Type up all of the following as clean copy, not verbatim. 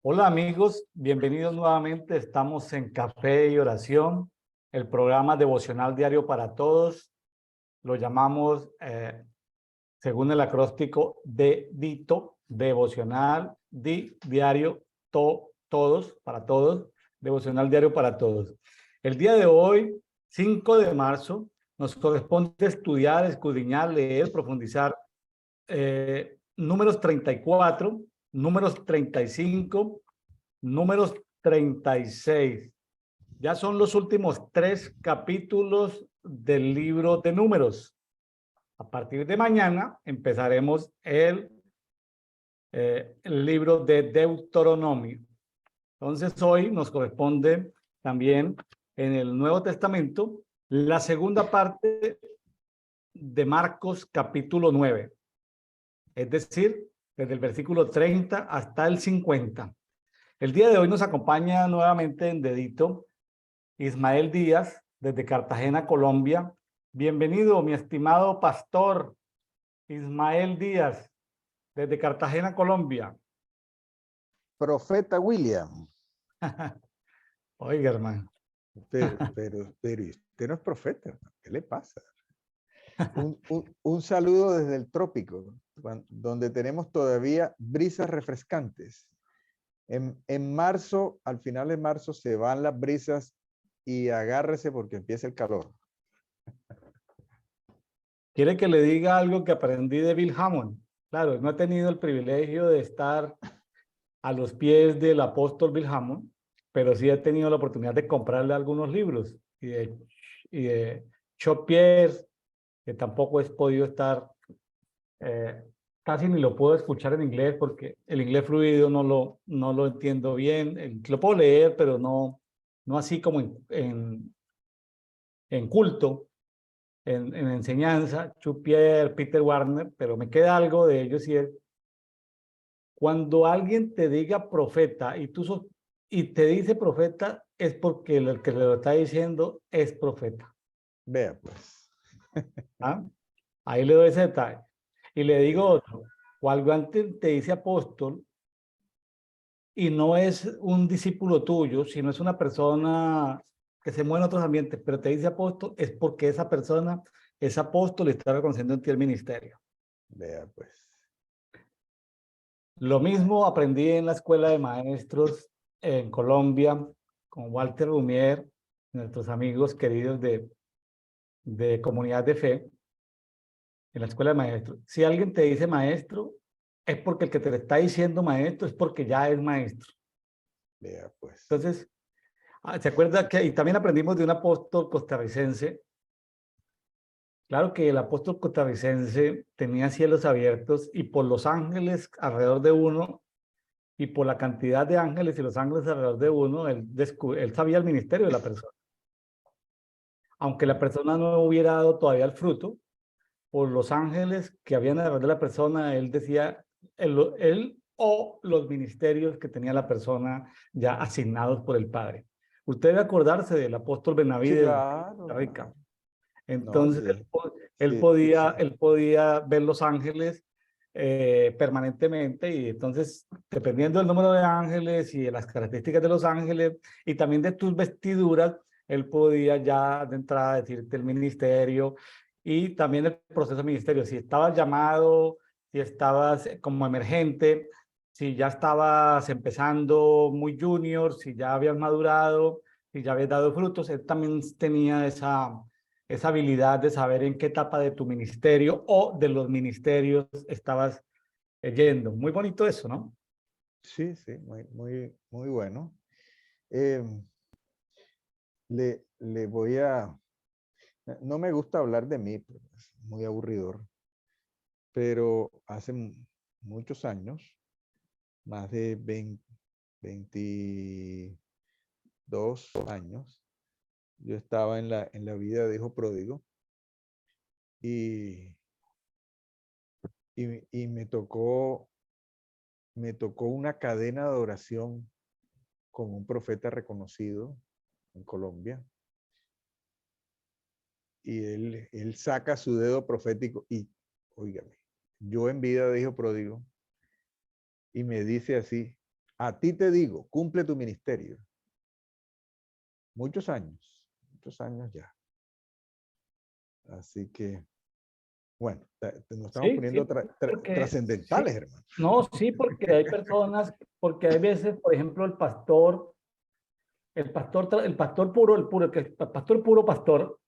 Hola amigos, bienvenidos nuevamente. Estamos en Café y Oración, el programa devocional diario para todos. Lo llamamos, según el acróstico, DITO, devocional, diario, todos, para todos, devocional diario para todos. El día de hoy, 5 de marzo, nos corresponde estudiar, escudriñar, leer, profundizar números 34, números 35, números 36. Ya son los últimos 3 capítulos del libro de Números. A partir de mañana empezaremos el libro de Deuteronomio. Entonces hoy nos corresponde también en el Nuevo Testamento la segunda parte de Marcos capítulo 9. Es decir, desde el versículo 30 hasta el 50. El día de hoy nos acompaña nuevamente en Dedito Ismael Díaz, desde Cartagena, Colombia. Bienvenido, mi estimado pastor Ismael Díaz, desde Cartagena, Colombia. Profeta William. Oiga, hermano. Pero usted no es profeta, hermano. ¿Qué le pasa? Un saludo desde el trópico, donde tenemos todavía brisas refrescantes. En marzo, al final de marzo, se van las brisas y agárrese porque empieza el calor. ¿Quiere que le diga algo que aprendí de Bill Hammond? Claro, no he tenido el privilegio de estar a los pies del apóstol Bill Hammond, pero sí he tenido la oportunidad de comprarle algunos libros y de Chuck Pierce, que tampoco he podido estar, casi ni lo puedo escuchar en inglés porque el inglés fluido no lo entiendo bien. Lo puedo leer, pero no así como en culto, en enseñanza. Chuck Pierce, Peter Warner, pero me queda algo de ellos y es cuando alguien te diga profeta y te dice profeta, es porque el que le lo está diciendo es profeta. Vea, pues. ¿Ah? Ahí le doy ese detalle. Y le digo otro, cuando alguien te dice apóstol y no es un discípulo tuyo, sino es una persona que se mueve en otros ambientes, pero te dice apóstol, es porque esa persona es apóstol y está reconociendo en ti el ministerio. Vea, pues. Lo mismo aprendí en la escuela de maestros en Colombia con Walter Rumier, nuestros amigos queridos de Comunidad de Fe, en la escuela de maestros. Si alguien te dice maestro, es porque el que te está diciendo maestro es porque ya es maestro. Vea, pues. Entonces, ¿se acuerda que y también aprendimos de un apóstol costarricense? Claro que el apóstol costarricense tenía cielos abiertos y por los ángeles alrededor de uno y por la cantidad de ángeles y los ángeles alrededor de uno, él sabía el ministerio de la persona. Aunque la persona no hubiera dado todavía el fruto, por los ángeles que habían alrededor de la persona, él decía, él o los ministerios que tenía la persona ya asignados por el Padre. Usted debe acordarse del apóstol Sí, Benavides de claro, Costa Rica. claro. No, Entonces, sí. él Sí, podía, sí. él podía ver los ángeles permanentemente y entonces, dependiendo del número de ángeles y de las características de los ángeles y también de tus vestiduras, él podía ya de entrada decirte el ministerio y también el proceso de ministerio. Si estabas llamado, si estabas como emergente, si ya estabas empezando muy junior, si ya habías madurado, si ya habías dado frutos, él también tenía esa habilidad de saber en qué etapa de tu ministerio o de los ministerios estabas yendo. Muy bonito eso, ¿no? Sí, sí, muy bueno. Eh, le voy a... No me gusta hablar de mí, porque es muy aburridor, pero hace muchos años, más de 22 años, yo estaba en la vida de hijo pródigo y, y me tocó una cadena de oración con un profeta reconocido en Colombia. Y él saca su dedo profético y, óigame, yo en vida de hijo pródigo, y me dice así, A ti te digo, cumple tu ministerio. Muchos años ya. Así que, bueno, nos estamos Sí, sí, poniendo porque sí, trascendentales, hermano. no, sí, porque hay personas, porque hay veces, por ejemplo, el pastor puro, el pastor puro pastor,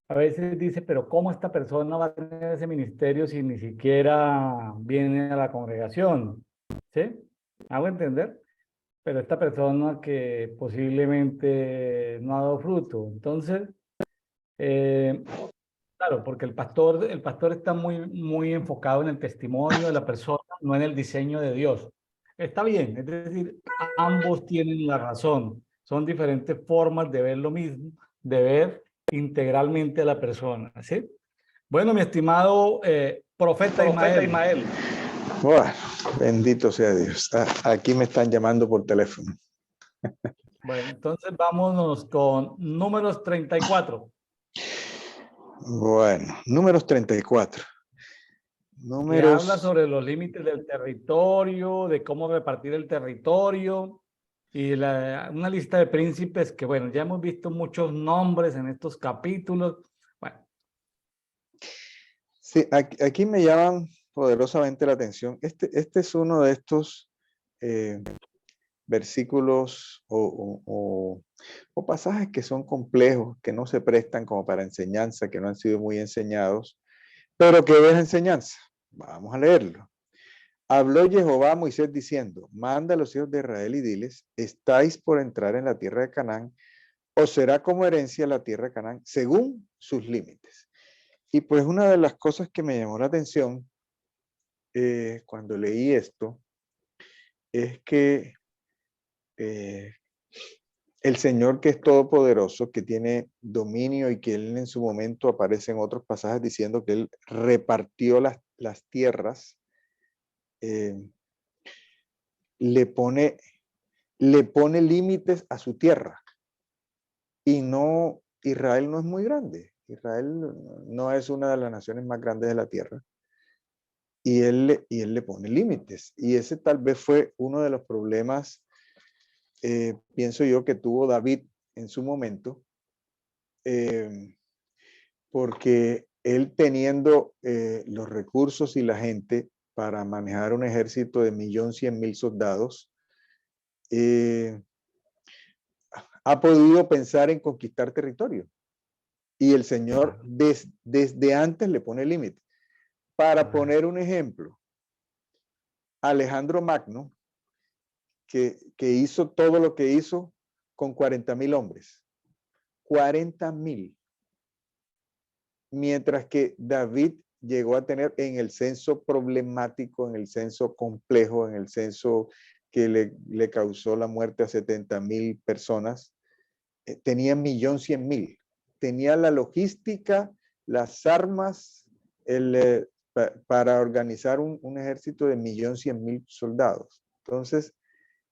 a veces dice, pero ¿cómo esta persona va a tener ese ministerio si ni siquiera viene a la congregación? ¿Sí? ¿Hago entender? Pero esta persona que posiblemente no ha dado fruto. Entonces, eh, claro, porque el pastor está muy enfocado en el testimonio de la persona, no en el diseño de Dios. Está bien, es decir, ambos tienen la razón. Son diferentes formas de ver lo mismo, de ver integralmente a la persona, ¿sí? Bueno, mi estimado profeta Profeta Ismael. Ismael. Bueno, bendito sea Dios. Aquí me están llamando por teléfono. Bueno, entonces vámonos con números 34. Bueno, números 34. Que habla Números, sobre los límites del territorio, de cómo repartir el territorio y una lista de príncipes que, bueno, ya hemos visto muchos nombres en estos capítulos. Bueno, sí, aquí me llaman poderosamente la atención. Este es uno de estos versículos o pasajes que son complejos, que no se prestan como para enseñanza, que no han sido muy enseñados, pero que es enseñanza. Vamos a leerlo. Habló Jehová a Moisés diciendo, manda a los hijos de Israel y diles, estáis por entrar en la tierra de Canaán, os será como herencia la tierra de Canaán, según sus límites. Y pues una de las cosas que me llamó la atención cuando leí esto es que eh, el Señor, que es todopoderoso, que tiene dominio y que Él en su momento aparece en otros pasajes diciendo que Él repartió las tierras, eh, le pone límites a su tierra. Y no, Israel no es muy grande. Israel no es una de las naciones más grandes de la tierra. Y él le pone límites. Y ese tal vez fue uno de los problemas, pienso yo, que tuvo David en su momento, porque él teniendo los recursos y la gente para manejar un ejército de 1.100.000 soldados, ha podido pensar en conquistar territorio. Y el Señor desde antes le pone límite. Para poner un ejemplo, Alejandro Magno, que hizo todo lo que hizo con 40.000 hombres. 40.000. Mientras que David llegó a tener en el censo problemático, en el censo complejo, en el censo que le causó la muerte a 70.000 personas, tenía 1.100.000. Tenía la logística, las armas, para organizar un ejército de 1.100.000 soldados. Entonces,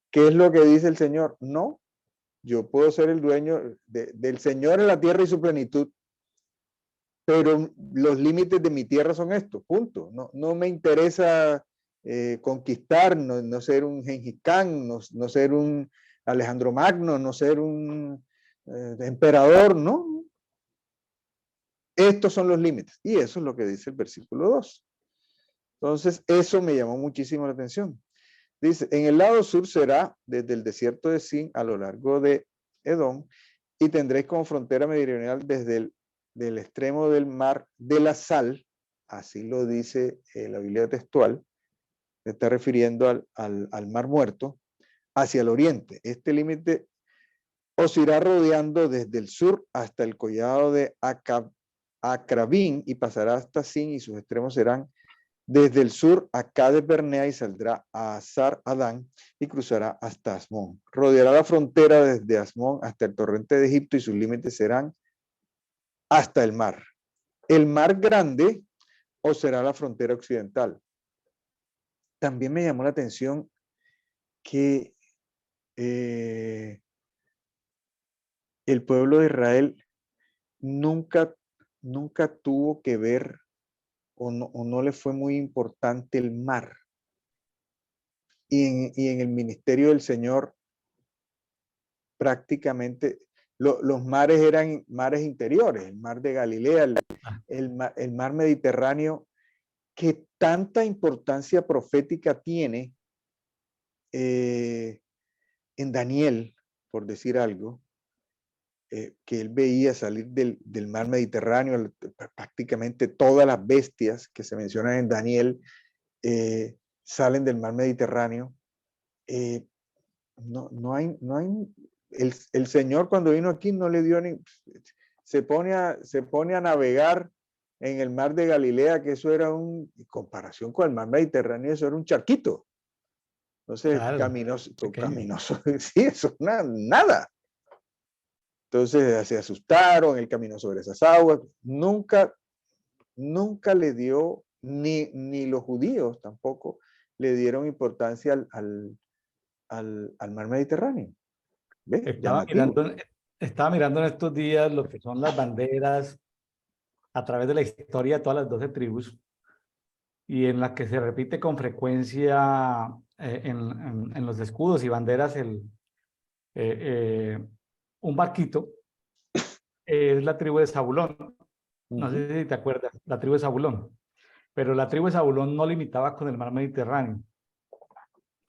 ¿qué es lo que dice el Señor? No, yo puedo ser el dueño del Señor en la tierra y su plenitud, pero los límites de mi tierra son estos, punto. No me interesa conquistar, no ser un Gengis Khan, no ser un Alejandro Magno, no ser un emperador, no. Estos son los límites. Y eso es lo que dice el versículo 2. Entonces, eso me llamó muchísimo la atención. Dice, en el lado sur será desde el desierto de Sin a lo largo de Edom, y tendréis como frontera meridional desde del extremo del mar de la sal, así lo dice la Biblia textual, se está refiriendo al mar muerto, hacia el oriente. Este límite os irá rodeando desde el sur hasta el collado de Acrabín y pasará hasta Sin, y sus extremos serán desde el sur a Cades Bernea y saldrá a Azar Adán y cruzará hasta Asmón. Rodeará la frontera desde Asmón hasta el torrente de Egipto y sus límites serán hasta el mar. El mar grande os será la frontera occidental. También me llamó la atención que el pueblo de Israel nunca tuvo que ver o no le fue muy importante el mar. y en el ministerio del Señor prácticamente los mares eran mares interiores, el mar de Galilea, el mar Mediterráneo, que tanta importancia profética tiene en Daniel, por decir algo, que él veía salir del mar Mediterráneo, prácticamente todas las bestias que se mencionan en Daniel salen del mar Mediterráneo. No hay, el Señor cuando vino aquí no le dio ni, se pone a navegar en el mar de Galilea, que eso era en comparación con el mar Mediterráneo, eso era un charquito. Entonces, Claro, caminoso, pequeño. sí, eso es nada. Entonces se asustaron, él caminó sobre esas aguas. Nunca le dio, ni los judíos tampoco, le dieron importancia al mar Mediterráneo. ¿Ves? Estaba Llamativo. mirando, estaba mirando en estos días lo que son las banderas a través de la historia de todas las 12 tribus y en la que se repite con frecuencia en los escudos y banderas eh, un barquito, es la tribu de Zabulón. No Ujú. sé si te acuerdas, la tribu de Zabulón. Pero la tribu de Zabulón no limitaba con el mar Mediterráneo.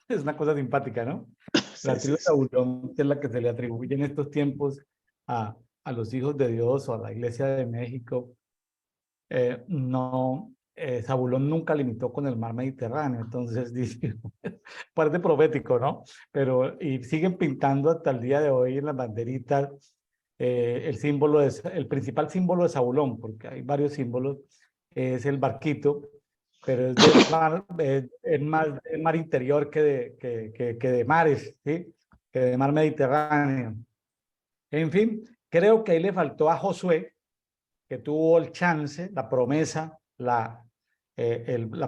Es una cosa simpática, ¿no? Sí, La sí, tribu de sí. Zabulón es la que se le atribuye en estos tiempos a los hijos de Dios o a la Iglesia de México. No, Zabulón nunca limitó con el mar Mediterráneo, entonces dice, parece profético, ¿no? Pero, y siguen pintando hasta el día de hoy en las banderitas el símbolo, el principal símbolo de Zabulón, porque hay varios símbolos, es el barquito, pero es de mar, es más el mar interior que de mares, ¿sí? Que de mar Mediterráneo. En fin, creo que ahí le faltó a Josué, que tuvo el chance, la promesa, la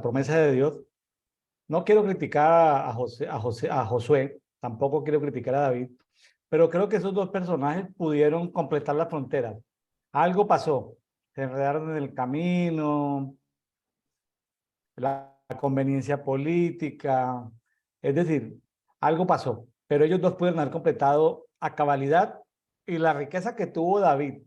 promesa de Dios. No quiero criticar a Josué, tampoco quiero criticar a David, pero creo que esos dos personajes pudieron completar la frontera. Algo pasó, se enredaron en el camino, la conveniencia política, es decir, algo pasó, pero ellos dos pudieron haber completado a cabalidad y la riqueza que tuvo David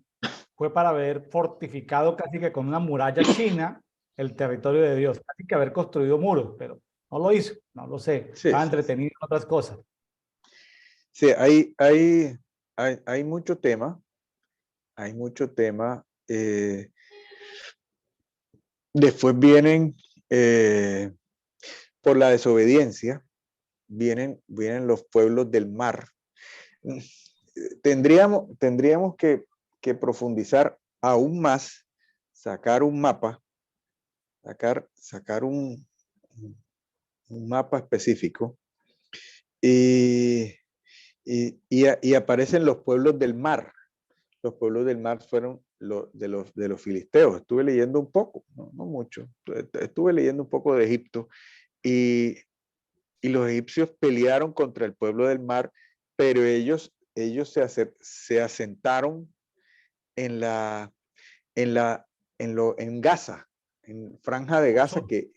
fue para haber fortificado casi que con una muralla china el territorio de Dios, casi que haber construido muros, pero no lo hizo, no lo sé, Sí, estaba sí, sí. entretenido en otras cosas. Sí, hay mucho tema, hay mucho tema. Después vienen, por la desobediencia, vienen los pueblos del mar. Tendríamos que profundizar aún más, sacar un mapa, sacar un mapa específico y, y aparecen los pueblos del mar. Los pueblos del mar fueron de los filisteos. Estuve leyendo un poco, no mucho, estuve leyendo un poco de Egipto y, y los egipcios pelearon contra el pueblo del mar, pero ellos se asentaron en en Gaza, en Franja de Gaza que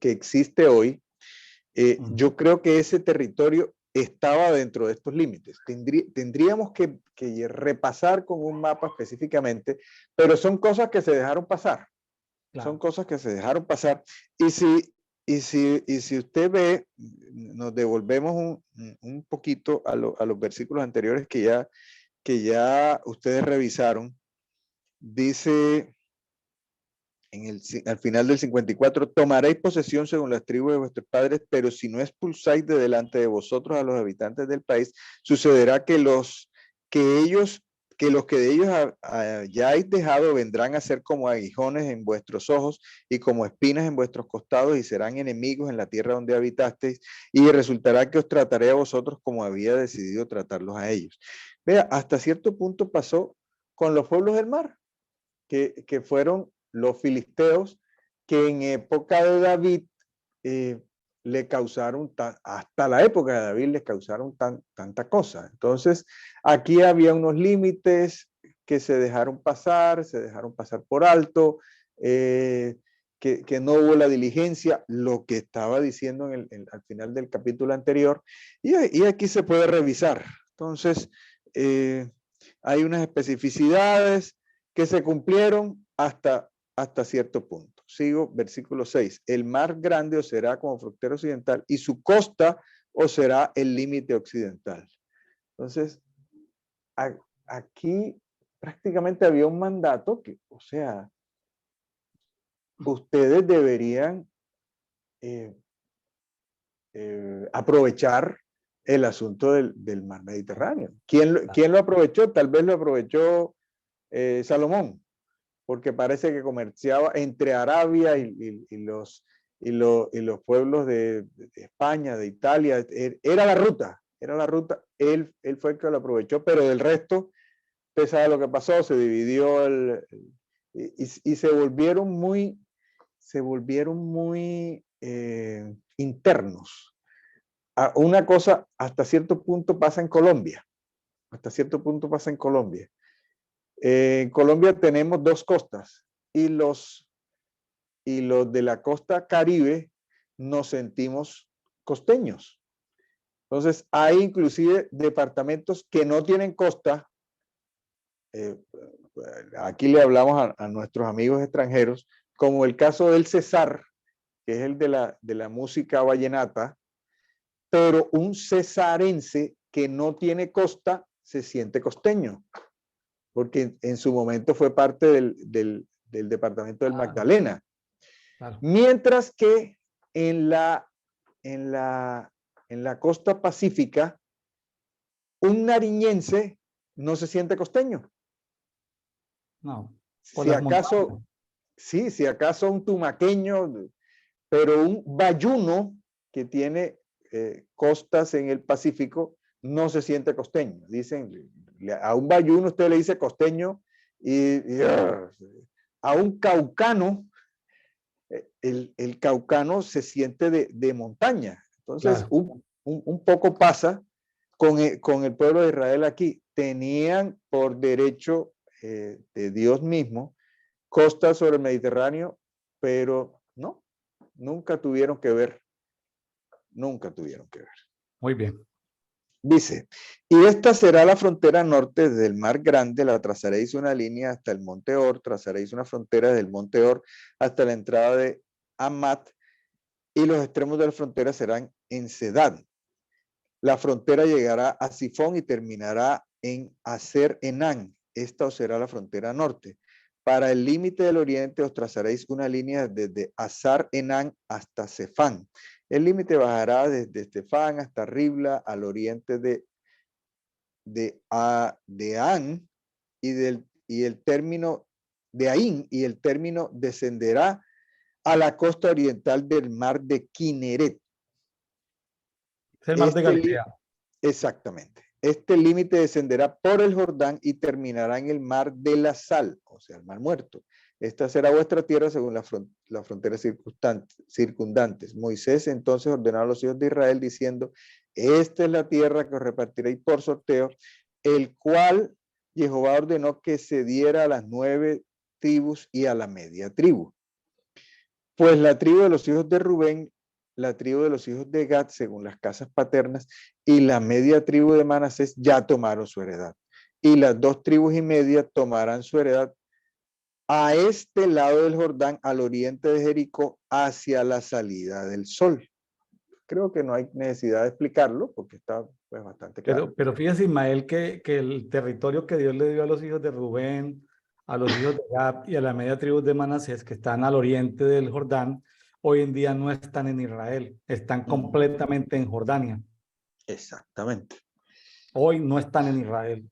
existe hoy. Yo creo que ese territorio estaba dentro de estos límites. Tendríamos que repasar con un mapa específicamente, pero son cosas que se dejaron pasar. Son Claro. cosas que se dejaron pasar. Y si usted ve, nos devolvemos un poquito a los versículos anteriores que ya ustedes revisaron. Dice al final del 54, tomaréis posesión según las tribus de vuestros padres, pero si no expulsáis de delante de vosotros a los habitantes del país, sucederá que los que de ellos hayáis dejado vendrán a ser como aguijones en vuestros ojos y como espinas en vuestros costados y serán enemigos en la tierra donde habitasteis y resultará que os trataré a vosotros como había decidido tratarlos a ellos. Vea, hasta cierto punto pasó con los pueblos del mar, que fueron los filisteos, que en época de David le causaron, hasta la época de David les causaron tanta cosa. Entonces, aquí había unos límites que se dejaron pasar por alto, que no hubo la diligencia, lo que estaba diciendo al final del capítulo anterior, y aquí se puede revisar. Entonces, hay unas especificidades que se cumplieron hasta cierto punto. Sigo, versículo 6. El mar grande os será como frontera occidental y su costa os será el límite occidental. Entonces, aquí prácticamente había un mandato que, o sea, ustedes deberían aprovechar el asunto del mar Mediterráneo. ¿Quién lo aprovechó? Tal vez lo aprovechó Salomón, porque parece que comerciaba entre Arabia y los pueblos de España, de Italia. Era la ruta. Él fue el que lo aprovechó, pero del resto, usted sabe lo que pasó, se dividió y se volvieron muy internos. Una cosa hasta cierto punto pasa en Colombia. En Colombia tenemos dos costas y los de la costa Caribe nos sentimos costeños. Entonces hay inclusive departamentos que no tienen costa. Aquí le hablamos a nuestros amigos extranjeros, como el caso del Cesar, que es el de la música vallenata, pero un cesarense que no tiene costa se siente costeño, porque en su momento fue parte del departamento del Magdalena. Claro. Mientras que en la costa pacífica, un nariñense no se siente costeño. No. Si acaso, sí, si acaso un tumaqueño, pero un bayuno que tiene costas en el Pacífico no se siente costeño. Dicen, a un bayuno usted le dice costeño y a un caucano, el caucano se siente de montaña. Entonces, claro, un poco pasa con el pueblo de Israel aquí. Tenían por derecho de Dios mismo costas sobre el Mediterráneo, pero no, nunca tuvieron que ver. Muy bien. Dice, y esta será la frontera norte del mar grande, la trazaréis una línea hasta el monte Or, trazaréis una frontera desde el monte Or hasta la entrada de Amat, y los extremos de la frontera serán en Sedad. La frontera llegará a Sifón y terminará en Aser Enán. Esta os será la frontera norte. Para el límite del oriente os trazaréis una línea desde Azar Enán hasta Cefán. El límite bajará desde Cefán hasta Ribla al oriente de An y el término de Ain, y el término descenderá a la costa oriental del mar de Kineret. Es el mar de Galilea. Exactamente. Este límite descenderá por el Jordán y terminará en el mar de la Sal, o sea, el mar muerto. Esta será vuestra tierra según las fronteras circundantes. Moisés entonces ordenó a los hijos de Israel diciendo, esta es la tierra que os repartiréis por sorteo, el cual Jehová ordenó que se diera a las 9 tribus y a la media tribu. Pues la tribu de los hijos de Rubén, la tribu de los hijos de Gad, según las casas paternas, y la media tribu de Manasés ya tomaron su heredad. Y las 2 tribus y media tomarán su heredad a este lado del Jordán, al oriente de Jericó, hacia la salida del sol. Creo que no hay necesidad de explicarlo, porque está pues, bastante claro. Pero fíjese, Ismael, que el territorio que Dios le dio a los hijos de Rubén, a los hijos de Gad y a la media tribu de Manasés, que están al oriente del Jordán, hoy en día no están en Israel, están completamente en Jordania. Exactamente. Hoy no están en Israel.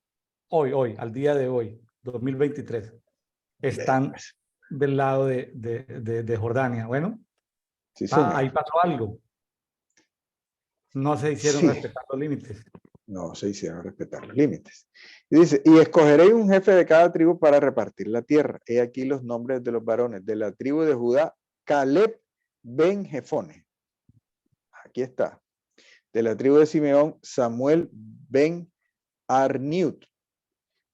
Hoy, al día de hoy, 2023, están del lado de Jordania. Bueno, sí, ahí pasó algo. No se hicieron respetar los límites. No se hicieron respetar los límites. Y dice, y escogeréis un jefe de cada tribu para repartir la tierra. He aquí los nombres de los varones. De la tribu de Judá, Caleb ben Jefone. Aquí está. De la tribu de Simeón, Samuel ben Arniut.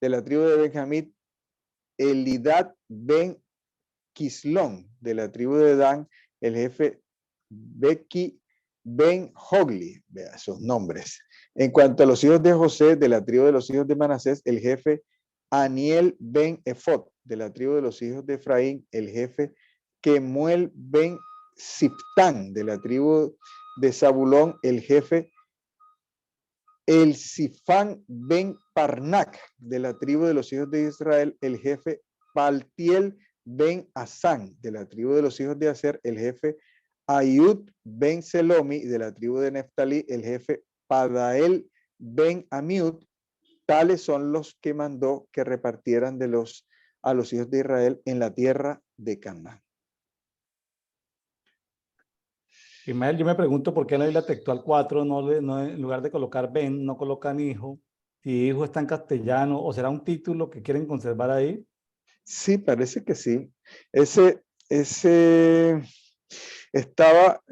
De la tribu de Benjamín, Elidad ben Quislón, de la tribu de Dan, el jefe Becky Ben Hogli, vea esos nombres. En cuanto a los hijos de José, de la tribu de los hijos de Manasés, el jefe Aniel Ben Efod, de la tribu de los hijos de Efraín, el jefe Kemuel Ben Siftán, de la tribu de Zabulón, el jefe El Sifán Ben Parnac, de la tribu de los hijos de Israel, el jefe Paltiel Ben Asán, de la tribu de los hijos de Aser, el jefe Ayud Ben Selomi, de la tribu de Neftalí, el jefe Padael Ben Amiud. Tales son los que mandó que repartieran a los hijos de Israel en la tierra de Canaán. Ismael, yo me pregunto por qué en la Biblia textual 4 en lugar de colocar Ben, no colocan hijo. Si hijo está en castellano, o será un título que quieren conservar ahí. Sí, parece que sí. Ese estaba,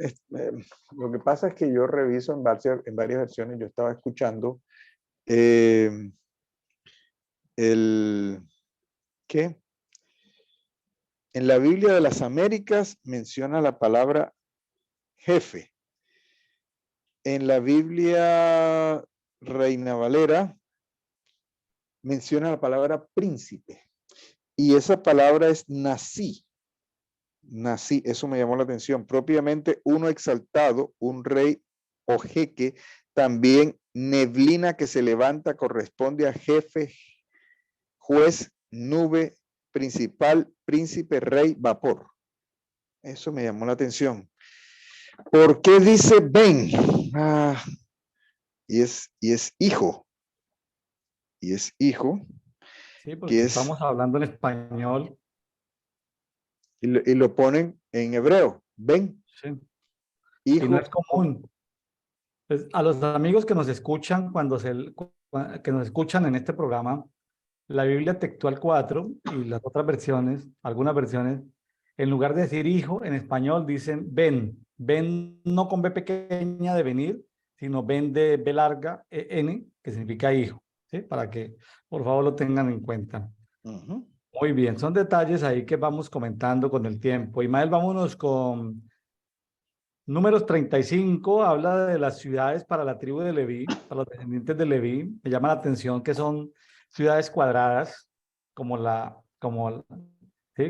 lo que pasa es que yo reviso en varias versiones, yo estaba escuchando ¿qué? En la Biblia de las Américas menciona la palabra jefe. En la Biblia Reina Valera menciona la palabra príncipe. Y esa palabra es nací. Nací, eso me llamó la atención. Propiamente uno exaltado, un rey o jeque, también neblina que se levanta corresponde a jefe, juez, nube, principal, príncipe, rey, vapor. Eso me llamó la atención. ¿Por qué dice ven? Y es hijo. Y es hijo. Sí, porque estamos hablando en español. Y lo ponen en hebreo. Ven. Sí. Hijo. Y no es común. Pues, a los amigos que nos escuchan que nos escuchan en este programa, la Biblia textual 4 y las otras versiones, algunas versiones, en lugar de decir hijo, en español dicen ven. Ven no con B pequeña de venir, sino ven de B larga, N, que significa hijo. ¿Sí? Para que por favor lo tengan en cuenta. Muy bien, son detalles ahí que vamos comentando con el tiempo. Ismael, vámonos con Números 35, habla de las ciudades para la tribu de Leví, para los descendientes de Leví. Me llama la atención que son ciudades cuadradas, como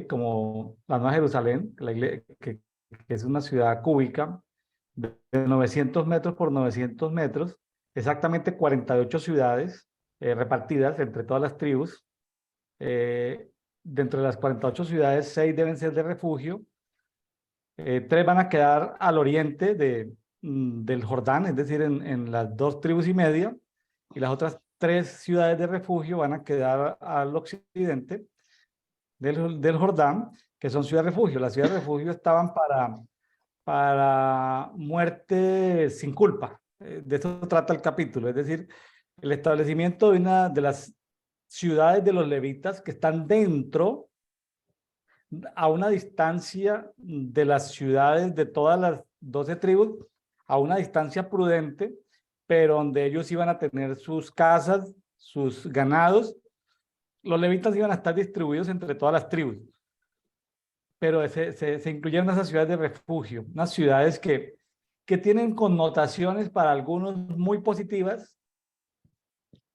como la Nueva Jerusalén, que es una ciudad cúbica de 900 metros por 900 metros, exactamente 48 ciudades repartidas entre todas las tribus. Dentro de las 48 ciudades, 6 deben ser de refugio. 3 van a quedar al oriente del Jordán, es decir, en las 2 tribus y media, y las otras 3 ciudades de refugio van a quedar al occidente del Jordán, que son ciudades de refugio. Las ciudades de refugio estaban para muerte sin culpa. De eso trata el capítulo, es decir, el establecimiento de una de las ciudades de los levitas que están dentro, a una distancia de las ciudades de todas las 12 tribus, a una distancia prudente, pero donde ellos iban a tener sus casas, sus ganados. Los levitas iban a estar distribuidos entre todas las tribus, pero se incluyeron esas ciudades de refugio, unas ciudades que tienen connotaciones para algunos muy positivas,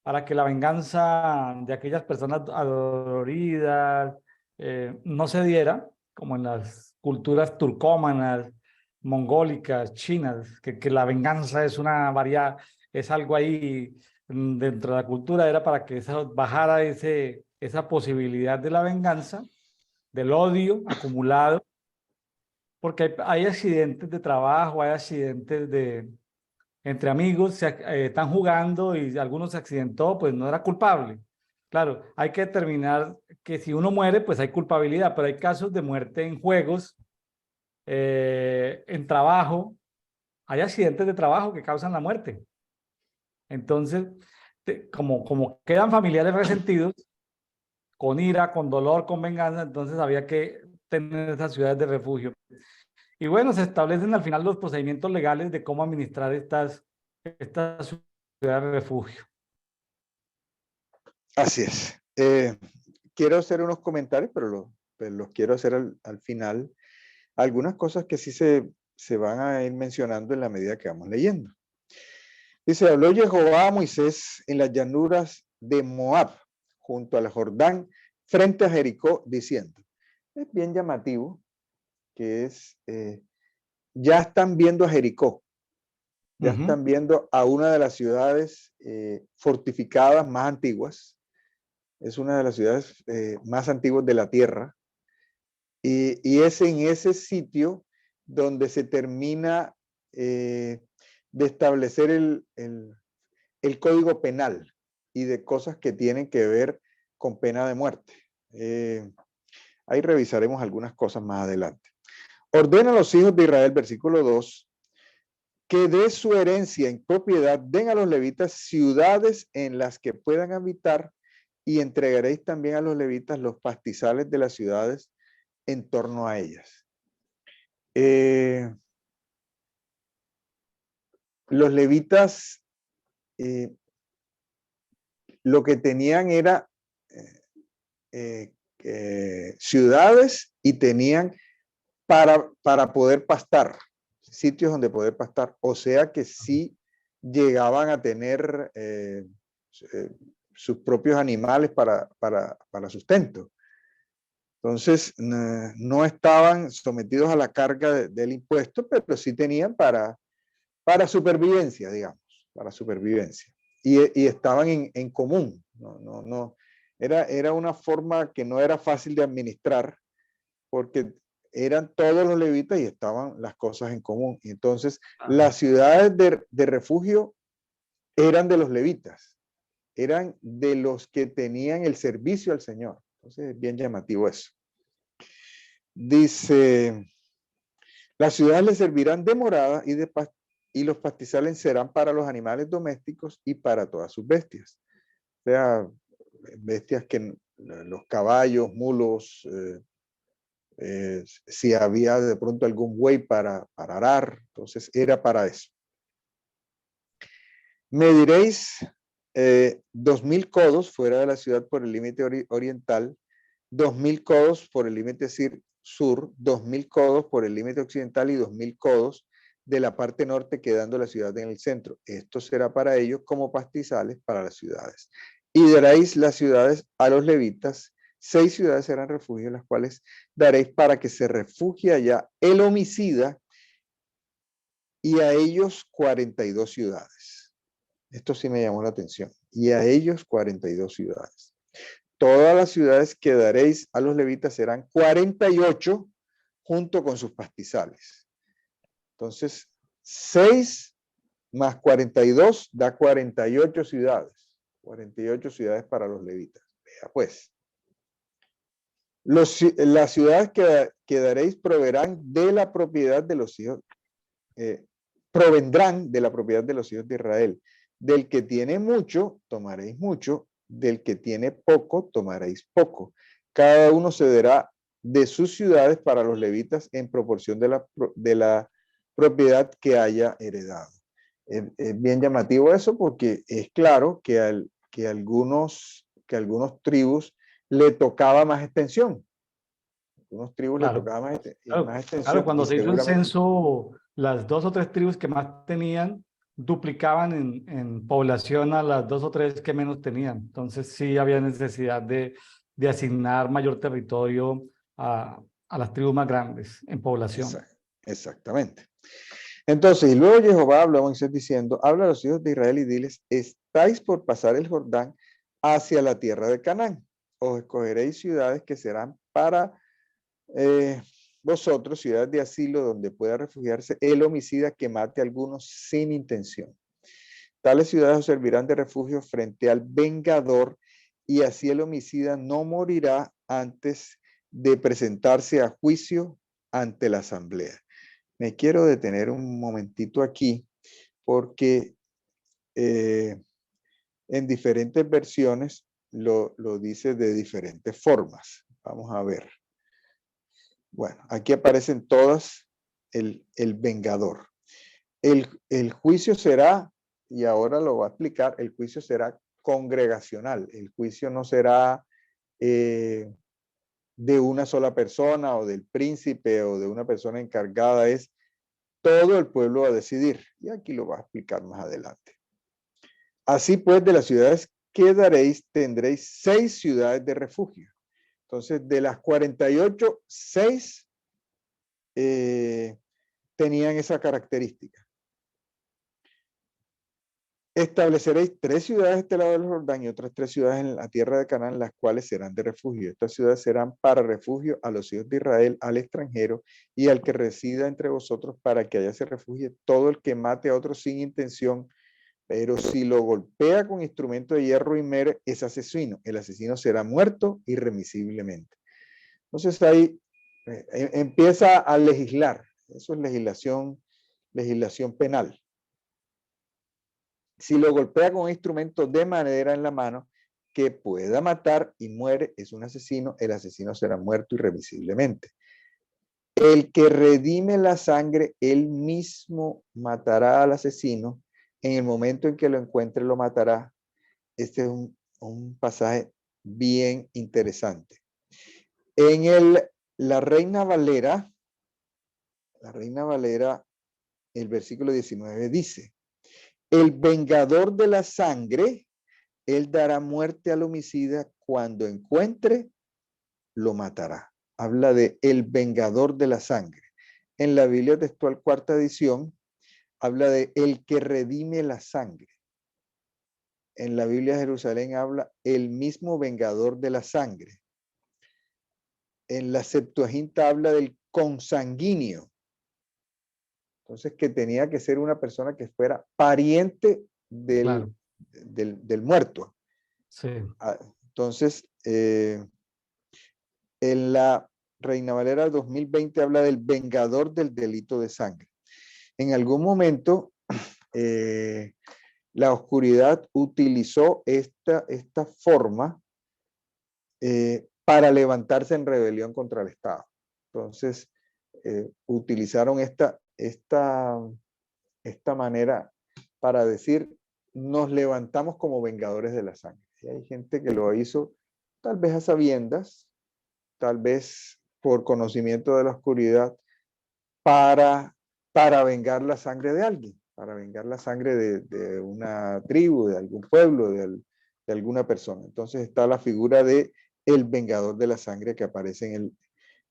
para que la venganza de aquellas personas adoloridas no se diera, como en las culturas turcómanas, mongólicas, chinas, que la venganza es es algo ahí dentro de la cultura, era para que bajara esa posibilidad de la venganza, del odio acumulado, porque hay accidentes de trabajo, hay accidentes entre amigos, están jugando y algunos se accidentó, pues no era culpable. Claro, hay que determinar que si uno muere, pues hay culpabilidad, pero hay casos de muerte en juegos, en trabajo, hay accidentes de trabajo que causan la muerte. Entonces, como quedan familiares resentidos, con ira, con dolor, con venganza, entonces había que tener esas ciudades de refugio. Y bueno, se establecen al final los procedimientos legales de cómo administrar estas ciudades de refugio. Así es. Quiero hacer unos comentarios, pero pues los quiero hacer al final. Algunas cosas que sí se van a ir mencionando en la medida que vamos leyendo. Dice, habló Jehová a Moisés en las llanuras de Moab, junto al Jordán, frente a Jericó, diciendo. Es bien llamativo que ya están viendo a Jericó, ya están viendo a una de las ciudades fortificadas más antiguas, es una de las ciudades más antiguas de la tierra, y es en ese sitio donde se termina de establecer el código penal y de cosas que tienen que ver con pena de muerte. Ahí revisaremos algunas cosas más adelante. Ordena a los hijos de Israel, versículo 2, que de su herencia en propiedad den a los levitas ciudades en las que puedan habitar, y entregaréis también a los levitas los pastizales de las ciudades en torno a ellas. Los levitas lo que tenían era ciudades, y tenían para poder pastar, sitios donde poder pastar. O sea que sí llegaban a tener sus propios animales para sustento. Entonces, no estaban sometidos a la carga del impuesto, pero sí tenían para supervivencia, digamos, para supervivencia. Y estaban en común. No. Era una forma que no era fácil de administrar, porque eran todos los levitas y estaban las cosas en común. Y entonces, las ciudades de refugio eran de los levitas, eran de los que tenían el servicio al Señor. Entonces, es bien llamativo eso. Dice, las ciudades les servirán de morada y los pastizales serán para los animales domésticos y para todas sus bestias. O sea, bestias que los caballos, mulos, si había de pronto algún buey para arar, entonces era para eso. Mediréis 2000 codos fuera de la ciudad por el límite oriental, 2000 codos por el límite sur, 2000 codos por el límite occidental y 2000 codos de la parte norte, quedando la ciudad en el centro. Esto será para ellos como pastizales para las ciudades. Y daréis las ciudades a los levitas. 6 ciudades serán refugios, las cuales daréis para que se refugie allá el homicida, y a ellos 42 ciudades. Esto sí me llamó la atención. Y a ellos 42 ciudades. Todas las ciudades que daréis a los levitas serán 48 junto con sus pastizales. Entonces, 6 más 42 da 48 ciudades. 48 ciudades para los levitas. Vea pues. Las ciudades que daréis proveerán de la propiedad de los hijos, provendrán de la propiedad de los hijos de Israel. Del que tiene mucho, tomaréis mucho. Del que tiene poco, tomaréis poco. Cada uno cederá de sus ciudades para los levitas en proporción de la propiedad que haya heredado. Es bien llamativo eso, porque es claro que algunos tribus le tocaba más extensión. Algunos tribus le tocaba más extensión. Claro, cuando se hizo el censo, las 2 o 3 tribus que más tenían duplicaban en población a las 2 o 3 que menos tenían. Entonces sí había necesidad de asignar mayor territorio a las tribus más grandes en población. Exactamente. Entonces, y luego Jehová habló a Moisés diciendo, habla a los hijos de Israel y diles, estáis por pasar el Jordán hacia la tierra de Canaán. Os escogeréis ciudades que serán para vosotros, ciudades de asilo donde pueda refugiarse el homicida que mate a algunos sin intención. Tales ciudades os servirán de refugio frente al vengador, y así el homicida no morirá antes de presentarse a juicio ante la asamblea. Me quiero detener un momentito aquí, porque en diferentes versiones lo dice de diferentes formas. Vamos a ver. Bueno, aquí aparecen todas el vengador. El juicio será, y ahora lo va a explicar, el juicio será congregacional. El juicio no será de una sola persona o del príncipe o de una persona encargada, es todo el pueblo a decidir. Y aquí lo va a explicar más adelante. Así pues, de las ciudades que daréis, tendréis 6 ciudades de refugio. Entonces, de las 48, 6 tenían esa característica. Estableceréis 3 ciudades a este lado del Jordán y otras 3 ciudades en la tierra de Canaán, las cuales serán de refugio. Estas ciudades serán para refugio a los hijos de Israel, al extranjero y al que resida entre vosotros, para que allá se refugie todo el que mate a otro sin intención, pero si lo golpea con instrumento de hierro y mere, es asesino. El asesino será muerto irremisiblemente. Entonces ahí empieza a legislar. Eso es legislación penal. Si lo golpea con un instrumento de madera en la mano que pueda matar y muere, es un asesino. El asesino será muerto irremisiblemente. El que redime la sangre, él mismo matará al asesino. En el momento en que lo encuentre, lo matará. Este es un pasaje bien interesante. En la Reina Valera, el versículo 19 dice: el vengador de la sangre, él dará muerte al homicida, cuando encuentre, lo matará. Habla de el vengador de la sangre. En la Biblia textual, cuarta edición, habla de el que redime la sangre. En la Biblia de Jerusalén habla el mismo vengador de la sangre. En la Septuaginta habla del consanguíneo. Entonces, que tenía que ser una persona que fuera pariente del muerto. Sí. Entonces, en la Reina Valera 2020 habla del vengador del delito de sangre. En algún momento, la oscuridad utilizó esta forma para levantarse en rebelión contra el Estado. Entonces, utilizaron esta manera para decir: nos levantamos como vengadores de la sangre. Y hay gente que lo hizo tal vez a sabiendas, tal vez por conocimiento de la oscuridad, para vengar la sangre de alguien, para vengar la sangre de una tribu, de algún pueblo, de alguna persona. Entonces está la figura de el vengador de la sangre que aparece en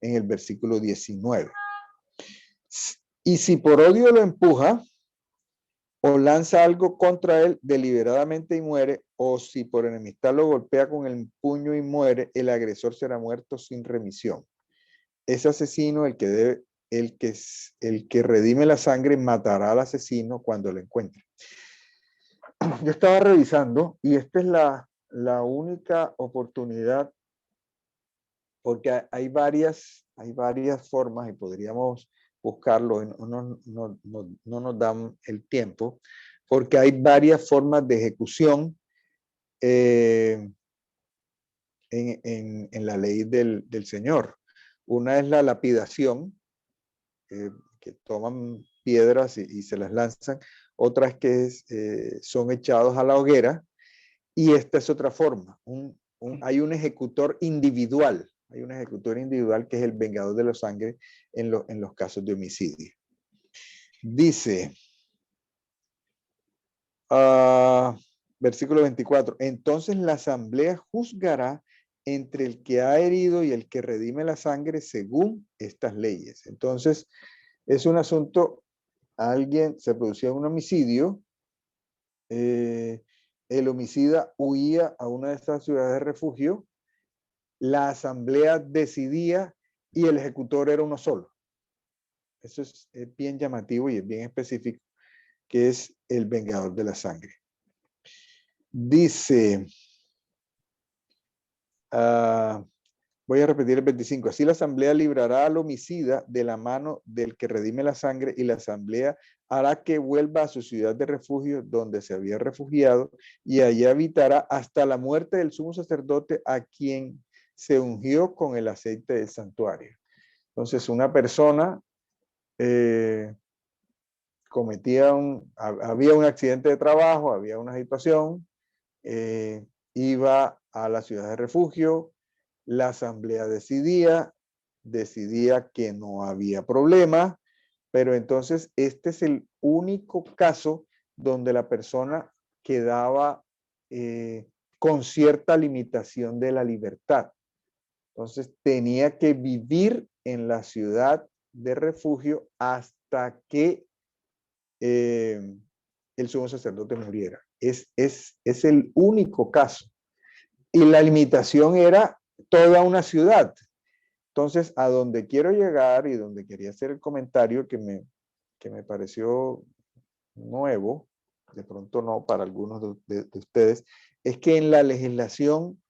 el versículo 19. Y si por odio lo empuja o lanza algo contra él deliberadamente y muere, o si por enemistad lo golpea con el puño y muere, el agresor será muerto sin remisión. Ese asesino, el que redime la sangre, matará al asesino cuando lo encuentre. Yo estaba revisando y esta es la única oportunidad, porque hay varias formas y podríamos buscarlo, no nos dan el tiempo, porque hay varias formas de ejecución en la ley del Señor. Una es la lapidación, que toman piedras y se las lanzan. Otra es que son echados a la hoguera. Y esta es otra forma. Hay un ejecutor individual. Hay un ejecutor individual que es el vengador de la sangre en los casos de homicidio. Dice, versículo 24, entonces la asamblea juzgará entre el que ha herido y el que redime la sangre según estas leyes. Entonces, es un asunto, se producía un homicidio, el homicida huía a una de estas ciudades de refugio, la asamblea decidía y el ejecutor era uno solo. Eso es bien llamativo y es bien específico, que es el vengador de la sangre. Dice, voy a repetir el 25. Así la asamblea librará al homicida de la mano del que redime la sangre, y la asamblea hará que vuelva a su ciudad de refugio donde se había refugiado, y allá habitará hasta la muerte del sumo sacerdote, a quien se ungió con el aceite del santuario. Entonces, una persona había un accidente de trabajo, había una situación, iba a la ciudad de refugio, La asamblea decidía que no había problema, pero entonces este es el único caso donde la persona quedaba con cierta limitación de la libertad. Entonces tenía que vivir en la ciudad de refugio hasta que el sumo sacerdote muriera. Es el único caso. Y la limitación era toda una ciudad. Entonces, a donde quiero llegar y donde quería hacer el comentario que me pareció nuevo, de pronto no para algunos de ustedes, es que en la legislación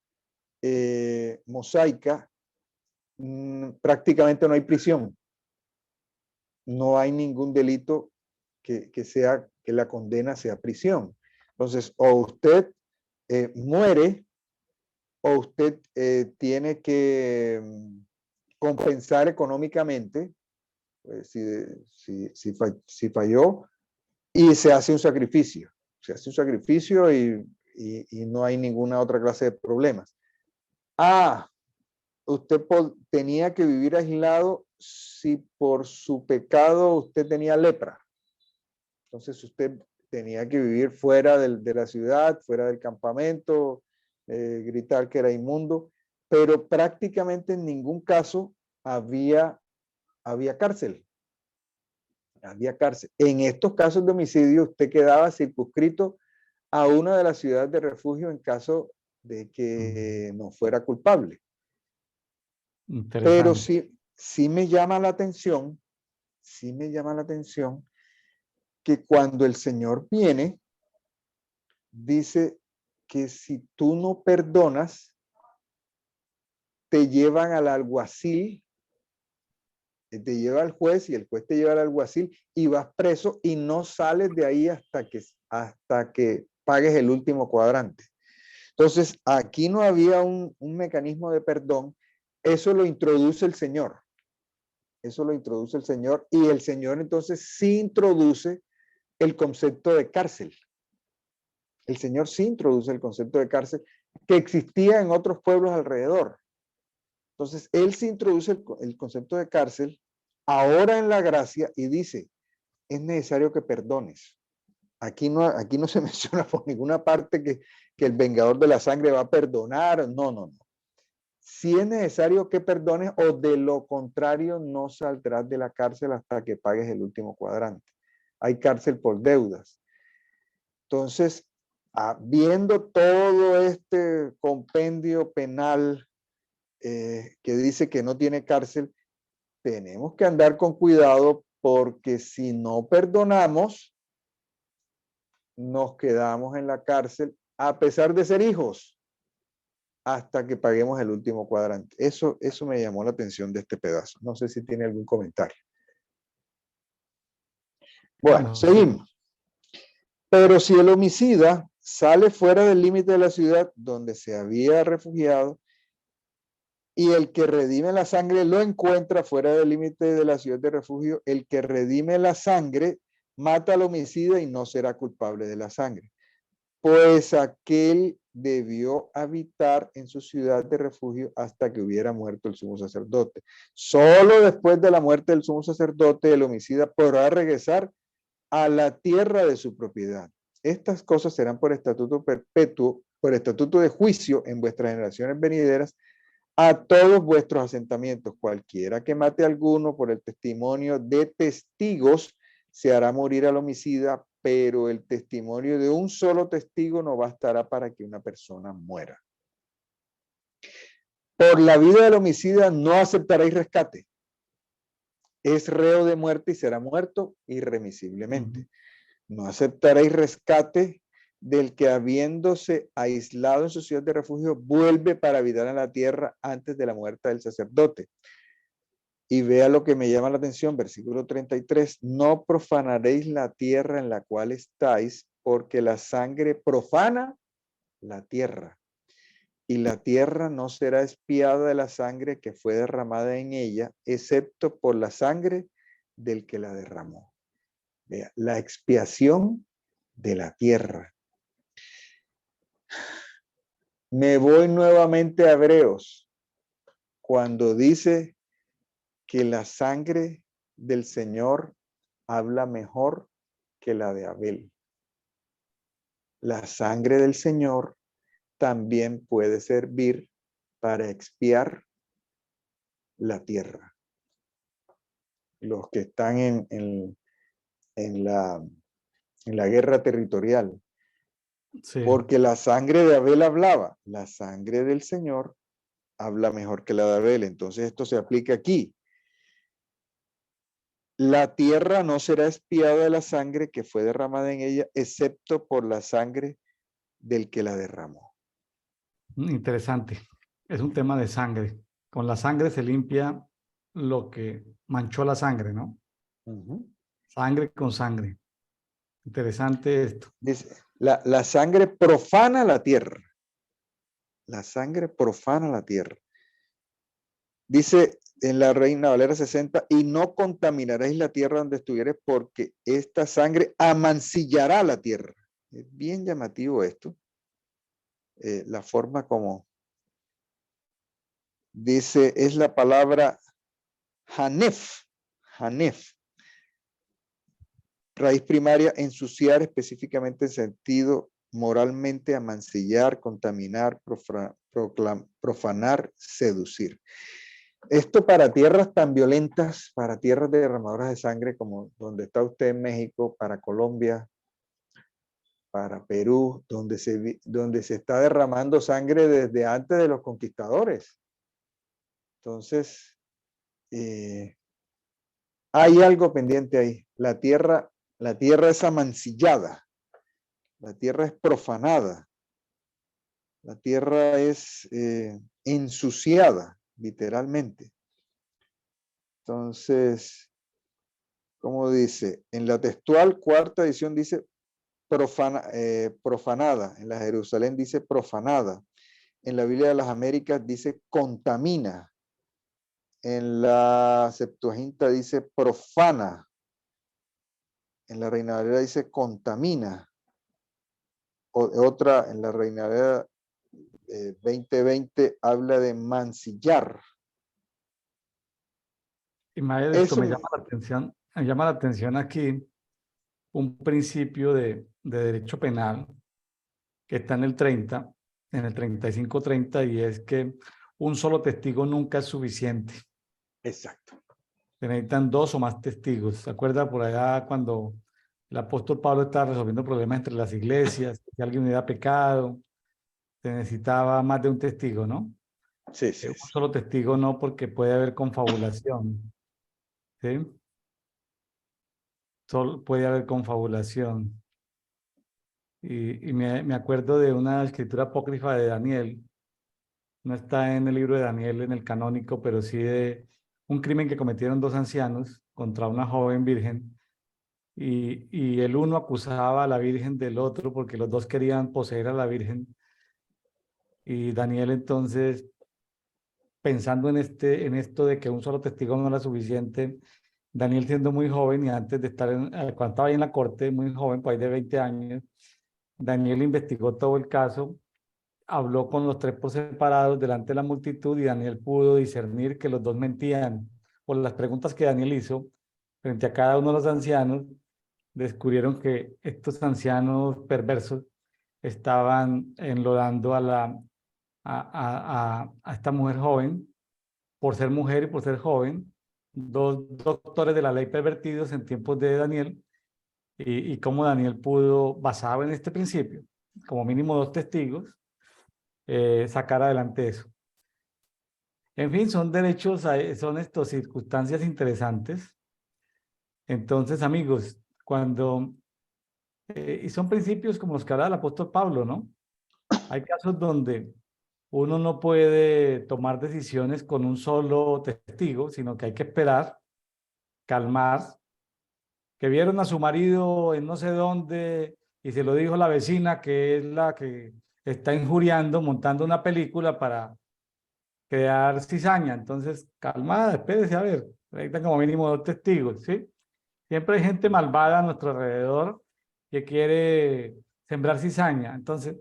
mosaica prácticamente no hay prisión. No hay ningún delito que la condena sea prisión. Entonces, o usted muere o usted tiene que compensar económicamente si falló, y se hace un sacrificio. Se hace un sacrificio y no hay ninguna otra clase de problemas. Usted tenía que vivir aislado si por su pecado usted tenía lepra. Entonces usted tenía que vivir fuera de la ciudad, fuera del campamento, gritar que era inmundo, pero prácticamente en ningún caso había cárcel. Había cárcel. En estos casos de homicidio usted quedaba circunscrito a una de las ciudades de refugio en caso de que no fuera culpable. Pero sí me llama la atención que cuando el Señor viene, dice que si tú no perdonas, te llevan al alguacil, te lleva al juez y el juez te lleva al alguacil y vas preso y no sales de ahí hasta que pagues el último cuadrante. Entonces, aquí no había un mecanismo de perdón. Eso lo introduce el Señor. Eso lo introduce el Señor, y el Señor entonces sí introduce el concepto de cárcel. El Señor sí introduce el concepto de cárcel que existía en otros pueblos alrededor. Entonces, Él sí introduce el concepto de cárcel ahora en la gracia y dice, es necesario que perdones. Aquí no se menciona por ninguna parte que el vengador de la sangre va a perdonar. No. Si es necesario que perdones, o de lo contrario no saldrás de la cárcel hasta que pagues el último cuadrante. Hay cárcel por deudas. Entonces, viendo todo este compendio penal que dice que no tiene cárcel, tenemos que andar con cuidado, porque si no perdonamos, nos quedamos en la cárcel a pesar de ser hijos, hasta que paguemos el último cuadrante. Eso me llamó la atención de este pedazo. No sé si tiene algún comentario. Bueno, seguimos. Pero si el homicida sale fuera del límite de la ciudad donde se había refugiado, y el que redime la sangre lo encuentra fuera del límite de la ciudad de refugio, el que redime la sangre mata al homicida y no será culpable de la sangre, pues aquel debió habitar en su ciudad de refugio hasta que hubiera muerto el sumo sacerdote. Solo después de la muerte del sumo sacerdote, el homicida podrá regresar a la tierra de su propiedad. Estas cosas serán por estatuto perpetuo, por estatuto de juicio en vuestras generaciones venideras, a todos vuestros asentamientos. Cualquiera que mate a alguno por el testimonio de testigos se hará morir al homicida, pero el testimonio de un solo testigo no bastará para que una persona muera. Por la vida del homicida no aceptaréis rescate. Es reo de muerte y será muerto irremisiblemente. No aceptaréis rescate del que, habiéndose aislado en su ciudad de refugio, vuelve para habitar en la tierra antes de la muerte del sacerdote. Y vea lo que me llama la atención, versículo 33, no profanaréis la tierra en la cual estáis, porque la sangre profana la tierra, y la tierra no será expiada de la sangre que fue derramada en ella, excepto por la sangre del que la derramó. Vea, la expiación de la tierra. Me voy nuevamente a Hebreos. cuando dice que la sangre del Señor habla mejor que la de Abel. La sangre del Señor también puede servir para expiar la tierra. Los que están en la guerra territorial. Sí. Porque la sangre de Abel hablaba, la sangre del Señor habla mejor que la de Abel. Entonces esto se aplica aquí. La tierra no será expiada de la sangre que fue derramada en ella, excepto por la sangre del que la derramó. Interesante. Es un tema de sangre. Con la sangre se limpia lo que manchó la sangre, ¿no? Sangre con sangre. Interesante esto. Dice, la sangre profana la tierra. La sangre profana la tierra. Dice en la Reina Valera 60, y no contaminaréis la tierra donde estuvieres, porque esta sangre amancillará la tierra. Es bien llamativo esto. La forma como dice, es la palabra hanef, hanef. Raíz primaria, ensuciar, específicamente en sentido moralmente, amancillar, contaminar, profanar, seducir. Esto para tierras tan violentas, para tierras derramadoras de sangre como donde está usted en México, para Colombia, para Perú, donde se está derramando sangre desde antes de los conquistadores. Entonces, hay algo pendiente ahí. La tierra es amancillada, la tierra es profanada, la tierra es ensuciada, literalmente. Entonces, como dice, en la textual cuarta edición dice profanada, en la Jerusalén dice profanada, en la Biblia de las Américas dice contamina, en la Septuaginta dice profana, en la Reina Valera dice contamina, otra en la Reina Valera 2020 habla de mancillar. Y esto me llama la atención aquí un principio de derecho penal que está en el 30, en el 35-30, y es que un solo testigo nunca es suficiente. Exacto. Se necesitan dos o más testigos. ¿Se acuerda por allá cuando el apóstol Pablo estaba resolviendo problemas entre las iglesias? Si alguien hubiera pecado, se necesitaba más de un testigo, ¿no? Sí, sí, Un sí. solo testigo no, porque puede haber confabulación, ¿sí? Solo puede haber confabulación. Y me acuerdo de una escritura apócrifa de Daniel. No está en el libro de Daniel, en el canónico, pero sí de un crimen que cometieron dos ancianos contra una joven virgen. Y el uno acusaba a la virgen del otro porque los dos querían poseer a la virgen. Y Daniel entonces, pensando en esto de que un solo testigo no era suficiente, Daniel siendo muy joven y antes de estar cuando estaba ahí en la corte, muy joven, pues ahí de 20 años, Daniel investigó todo el caso, habló con los tres por separados delante de la multitud y Daniel pudo discernir que los dos mentían por las preguntas que Daniel hizo frente a cada uno de los ancianos. Descubrieron que estos ancianos perversos estaban enlodando a esta mujer joven por ser mujer y por ser joven, dos doctores de la ley pervertidos en tiempos de Daniel, y cómo Daniel pudo, basado en este principio, como mínimo dos testigos, sacar adelante eso. En fin, son derechos, son estas circunstancias interesantes. Entonces, amigos, y son principios como los que habla el apóstol Pablo, ¿no? Hay casos donde uno no puede tomar decisiones con un solo testigo, sino que hay que esperar, calmar, que vieron a su marido en no sé dónde y se lo dijo la vecina, que es la que está injuriando, montando una película para crear cizaña. Entonces, calmada, espérese a ver, necesitan como mínimo dos testigos, ¿sí? Siempre hay gente malvada a nuestro alrededor que quiere sembrar cizaña. Entonces,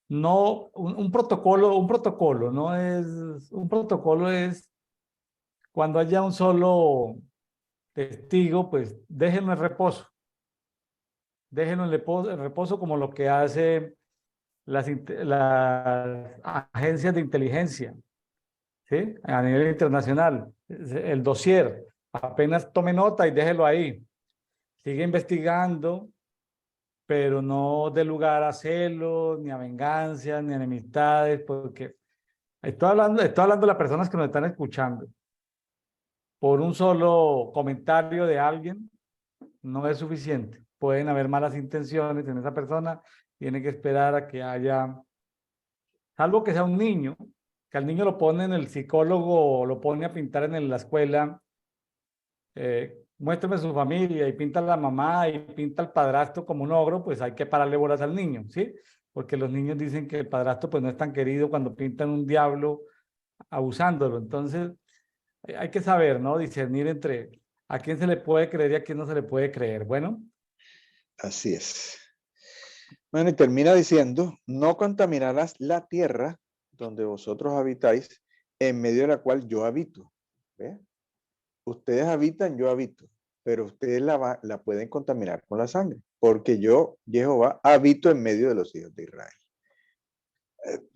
no, un protocolo no es, un protocolo es cuando haya un solo testigo, pues déjenlo en reposo. Déjenlo en reposo como lo que hace las agencias de inteligencia, ¿sí? A nivel internacional. El dossier, apenas tome nota y déjelo ahí. Sigue investigando, pero no dé lugar a celos, ni a venganzas, ni a enemistades, porque estoy hablando de las personas que nos están escuchando. Por un solo comentario de alguien no es suficiente. Pueden haber malas intenciones en esa persona, tiene que esperar a que haya, salvo que sea un niño, que al niño lo pone en el psicólogo, lo pone a pintar en la escuela, muéstrame su familia y pinta a la mamá y pinta al padrastro como un ogro, pues hay que pararle bolas al niño, ¿sí? Porque los niños dicen que el padrastro pues no es tan querido cuando pintan un diablo abusándolo. Entonces, hay que saber, ¿no? Discernir entre a quién se le puede creer y a quién no se le puede creer. Bueno, Así es. Bueno, y termina diciendo, no contaminarás la tierra donde vosotros habitáis, en medio de la cual yo habito. ¿Ve? Ustedes habitan, yo habito, pero ustedes la pueden contaminar con la sangre, porque yo, Jehová, habito en medio de los hijos de Israel.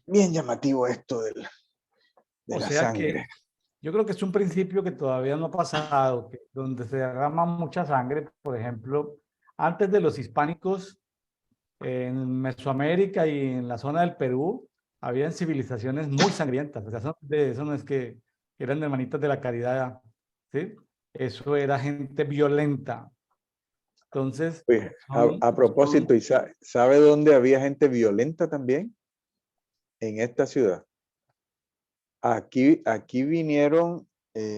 Bien llamativo esto de o la sea que sangre. yo creo que es un principio que todavía no ha pasado, que donde se derrama mucha sangre, por ejemplo, antes de los hispánicos en Mesoamérica y en la zona del Perú, habían civilizaciones muy sangrientas. O sea, eso no es que eran hermanitas de la caridad, ¿sí? Eso era gente violenta. Entonces, Pues, son, a propósito, ¿y sabe dónde había gente violenta también? En esta ciudad. Aquí vinieron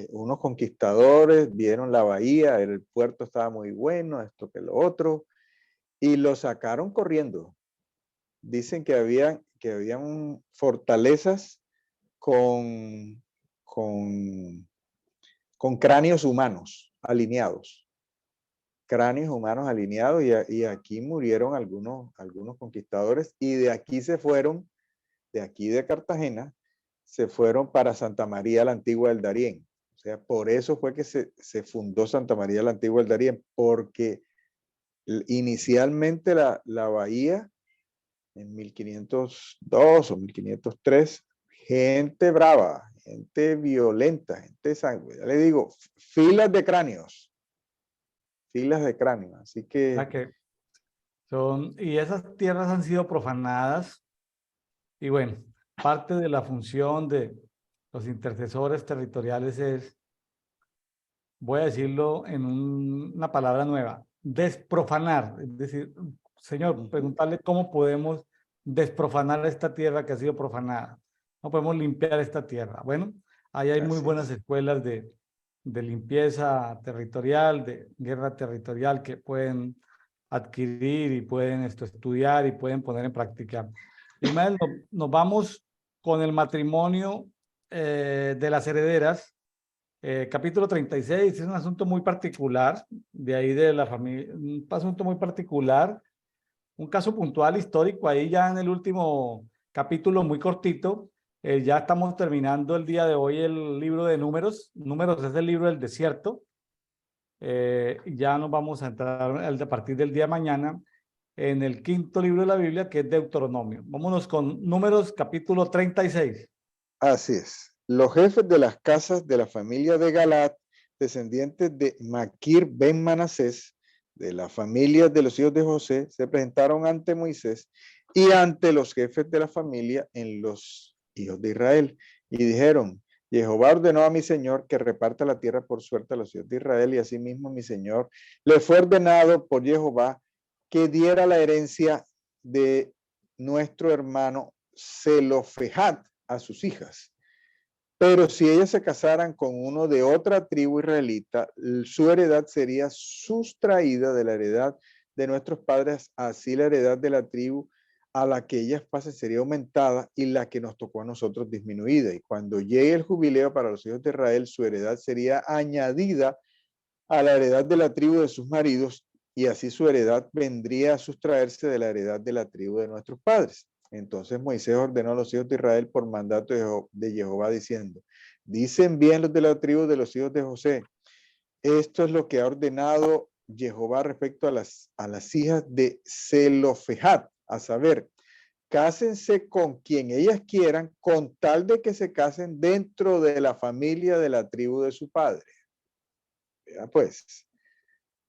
unos conquistadores, vieron la bahía, el puerto estaba muy bueno, esto que lo otro, y lo sacaron corriendo. Dicen que habían fortalezas con, con, con cráneos humanos alineados. Cráneos humanos alineados y aquí murieron algunos conquistadores y de aquí se fueron, de aquí de Cartagena, se fueron para Santa María la Antigua del Darién. O sea, por eso fue que se fundó Santa María la Antigua del Darién, porque inicialmente la bahía en 1502 o 1503, gente brava, gente violenta, gente sangre. Ya le digo, filas de cráneos, filas de cráneos. Así o sea que que y esas tierras han sido profanadas y bueno, parte de la función de los intercesores territoriales es, voy a decirlo en una palabra nueva, desprofanar. Es decir, Señor, preguntarle cómo podemos desprofanar esta tierra que ha sido profanada. ¿Cómo podemos limpiar esta tierra? Bueno, ahí hay muy así buenas es. escuelas de limpieza territorial, de guerra territorial que pueden adquirir y pueden estudiar y pueden poner en práctica. Ismael, nos vamos con el matrimonio de las herederas. Capítulo 36 es un asunto muy particular, de ahí de la familia, un asunto muy particular, un caso puntual histórico, ahí ya en el último capítulo muy cortito, ya estamos terminando el día de hoy el libro de Números. Números es el libro del desierto. Ya nos vamos a entrar a partir del día de mañana en el quinto libro de la Biblia, que es Deuteronomio. Vámonos con Números capítulo 36. Así es. Los jefes de las casas de la familia de Galat, descendientes de Maquir ben Manasés, de la familia de los hijos de José, se presentaron ante Moisés y ante los jefes de la familia en los hijos de Israel. Y dijeron, Jehová ordenó a mi señor que reparta la tierra por suerte a los hijos de Israel, y asimismo mi señor le fue ordenado por Jehová que diera la herencia de nuestro hermano Zelofejad a sus hijas. Pero si ellas se casaran con uno de otra tribu israelita, su heredad sería sustraída de la heredad de nuestros padres, así la heredad de la tribu a la que ellas pasen sería aumentada y la que nos tocó a nosotros disminuida. Y cuando llegue el jubileo para los hijos de Israel, su heredad sería añadida a la heredad de la tribu de sus maridos, y así su heredad vendría a sustraerse de la heredad de la tribu de nuestros padres. Entonces Moisés ordenó a los hijos de Israel por mandato de Jehová diciendo, Dicen bien los de la tribu de los hijos de José, esto es lo que ha ordenado Jehová respecto a las hijas de Zelofejat, a saber, cásense con quien ellas quieran, con tal de que se casen dentro de la familia de la tribu de su padre. Vea pues,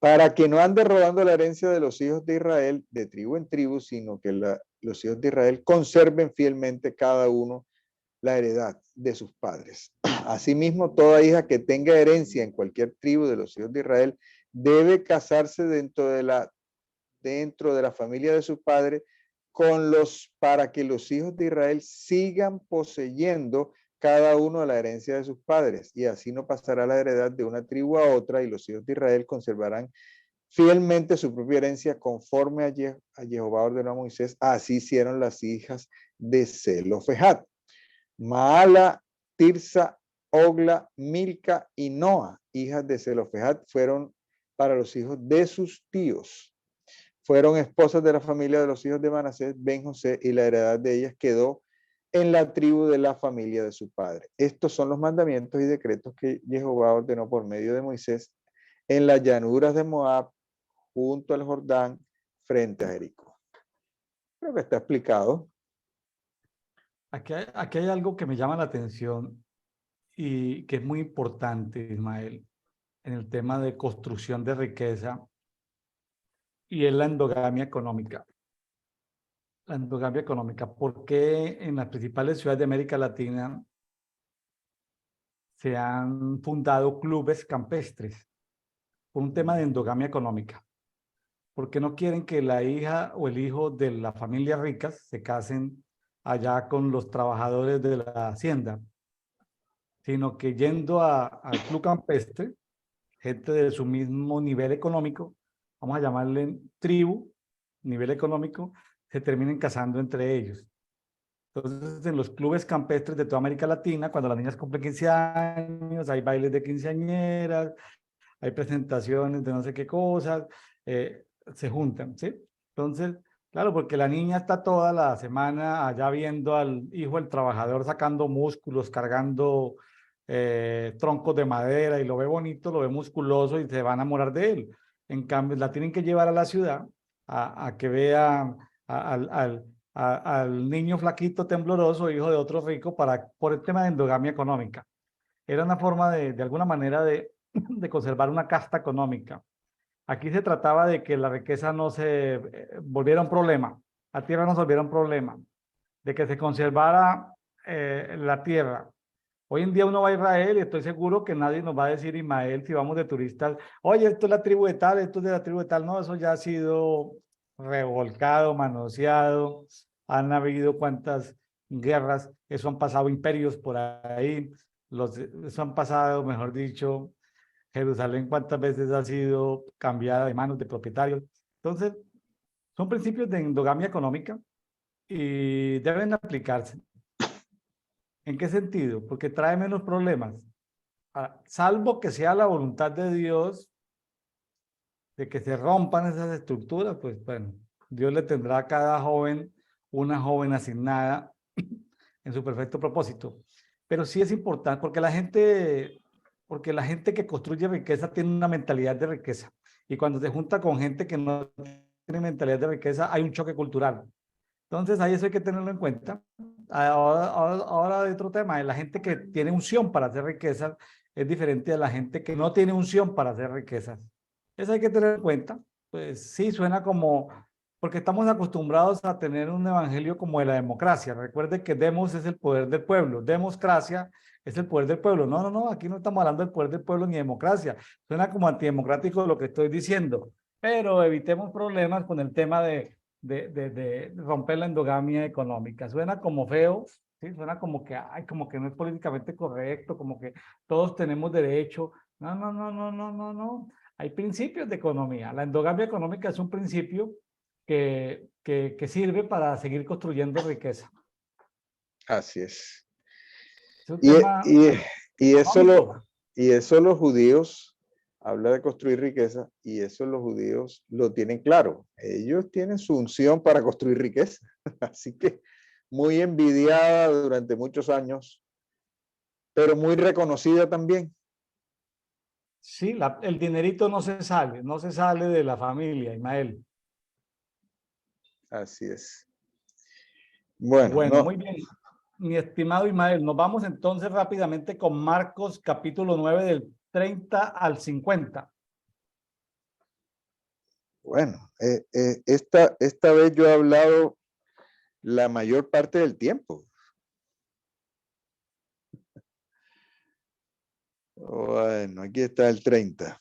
para que no ande robando la herencia de los hijos de Israel de tribu en tribu, sino que los hijos de Israel conserven fielmente cada uno la heredad de sus padres. Asimismo, toda hija que tenga herencia en cualquier tribu de los hijos de Israel debe casarse dentro de la familia de su padre para que los hijos de Israel sigan poseyendo cada uno la herencia de sus padres, y así no pasará la heredad de una tribu a otra, y los hijos de Israel conservarán fielmente su propia herencia conforme a Jehová ordenó a Moisés. Así hicieron las hijas de Zelofejat. Maala, Tirsa, Ogla, Milca y Noa, hijas de Zelofejat, fueron para los hijos de sus tíos. Fueron esposas de la familia de los hijos de Manasés, Ben José, y la heredad de ellas quedó en la tribu de la familia de su padre. Estos son los mandamientos y decretos que Jehová ordenó por medio de Moisés en las llanuras de Moab, junto al Jordán, frente a Jericó. Creo que está explicado. Aquí hay algo que me llama la atención y que es muy importante, Ismael, en el tema de construcción de riqueza, y es la endogamia económica. La endogamia económica. ¿Por qué en las principales ciudades de América Latina se han fundado clubes campestres por un tema de endogamia económica? Porque no quieren que la hija o el hijo de las familias ricas se casen allá con los trabajadores de la hacienda, sino que yendo al club campestre, gente de su mismo nivel económico, vamos a llamarle tribu, nivel económico, se terminen casando entre ellos. Entonces, en los clubes campestres de toda América Latina, cuando las niñas cumplen 15 años, hay bailes de quinceañeras, hay presentaciones de no sé qué cosas, se juntan, ¿sí? Entonces, claro, porque la niña está toda la semana allá viendo al hijo del trabajador sacando músculos, cargando troncos de madera, y lo ve bonito, lo ve musculoso y se va a enamorar de él. En cambio, la tienen que llevar a la ciudad a que vea al niño flaquito, tembloroso, hijo de otro rico, por el tema de endogamia económica. Era una forma de alguna manera de conservar una casta económica. Aquí se trataba de que la riqueza no se volviera un problema, la tierra no se volviera un problema, de que se conservara la tierra. Hoy en día uno va a Israel y estoy seguro que nadie nos va a decir, Ismael, si vamos de turistas, oye, esto es la tribu de tal, esto es de la tribu de tal. No, eso ya ha sido revolcado, manoseado, han habido cuantas guerras, eso han pasado imperios por ahí, eso han pasado, mejor dicho, Jerusalén cuántas veces ha sido cambiada de manos de propietarios. Entonces, son principios de endogamia económica y deben aplicarse. ¿En qué sentido? Porque trae menos problemas. Salvo que sea la voluntad de Dios de que se rompan esas estructuras, pues bueno, Dios le tendrá a cada joven una joven asignada en su perfecto propósito. Pero sí es importante porque la gente que construye riqueza tiene una mentalidad de riqueza. Y cuando se junta con gente que no tiene mentalidad de riqueza, hay un choque cultural. Entonces, ahí eso hay que tenerlo en cuenta. Ahora hay otro tema, la gente que tiene unción para hacer riquezas es diferente a la gente que no tiene unción para hacer riquezas. Eso hay que tener en cuenta. Pues sí, suena como, porque estamos acostumbrados a tener un evangelio como de la democracia. Recuerde que demos es el poder del pueblo, democracia es el poder del pueblo. No, no, no, aquí no estamos hablando del poder del pueblo ni democracia. Suena como antidemocrático lo que estoy diciendo, pero evitemos problemas con el tema de romper la endogamia económica. Suena como feo, ¿sí? Suena como que, ay, como que no es políticamente correcto, como que todos tenemos derecho. No, no, no, no, no, no, no. Hay principios de economía. La endogamia económica es un principio que sirve para seguir construyendo riqueza. Así es. Es un Y, tema y, y, económico. eso los judíos, habla de construir riqueza, y eso los judíos lo tienen claro. Ellos tienen su unción para construir riqueza. Así que muy envidiada durante muchos años pero muy reconocida también. Sí, el dinerito no se sale de la familia, Ismael. Así es. Bueno, Bueno, no, muy bien. Mi estimado Ismael, nos vamos entonces rápidamente con Marcos capítulo 9 del 30 al 50. bueno, esta vez yo he hablado la mayor parte del tiempo. Bueno, aquí está el 30.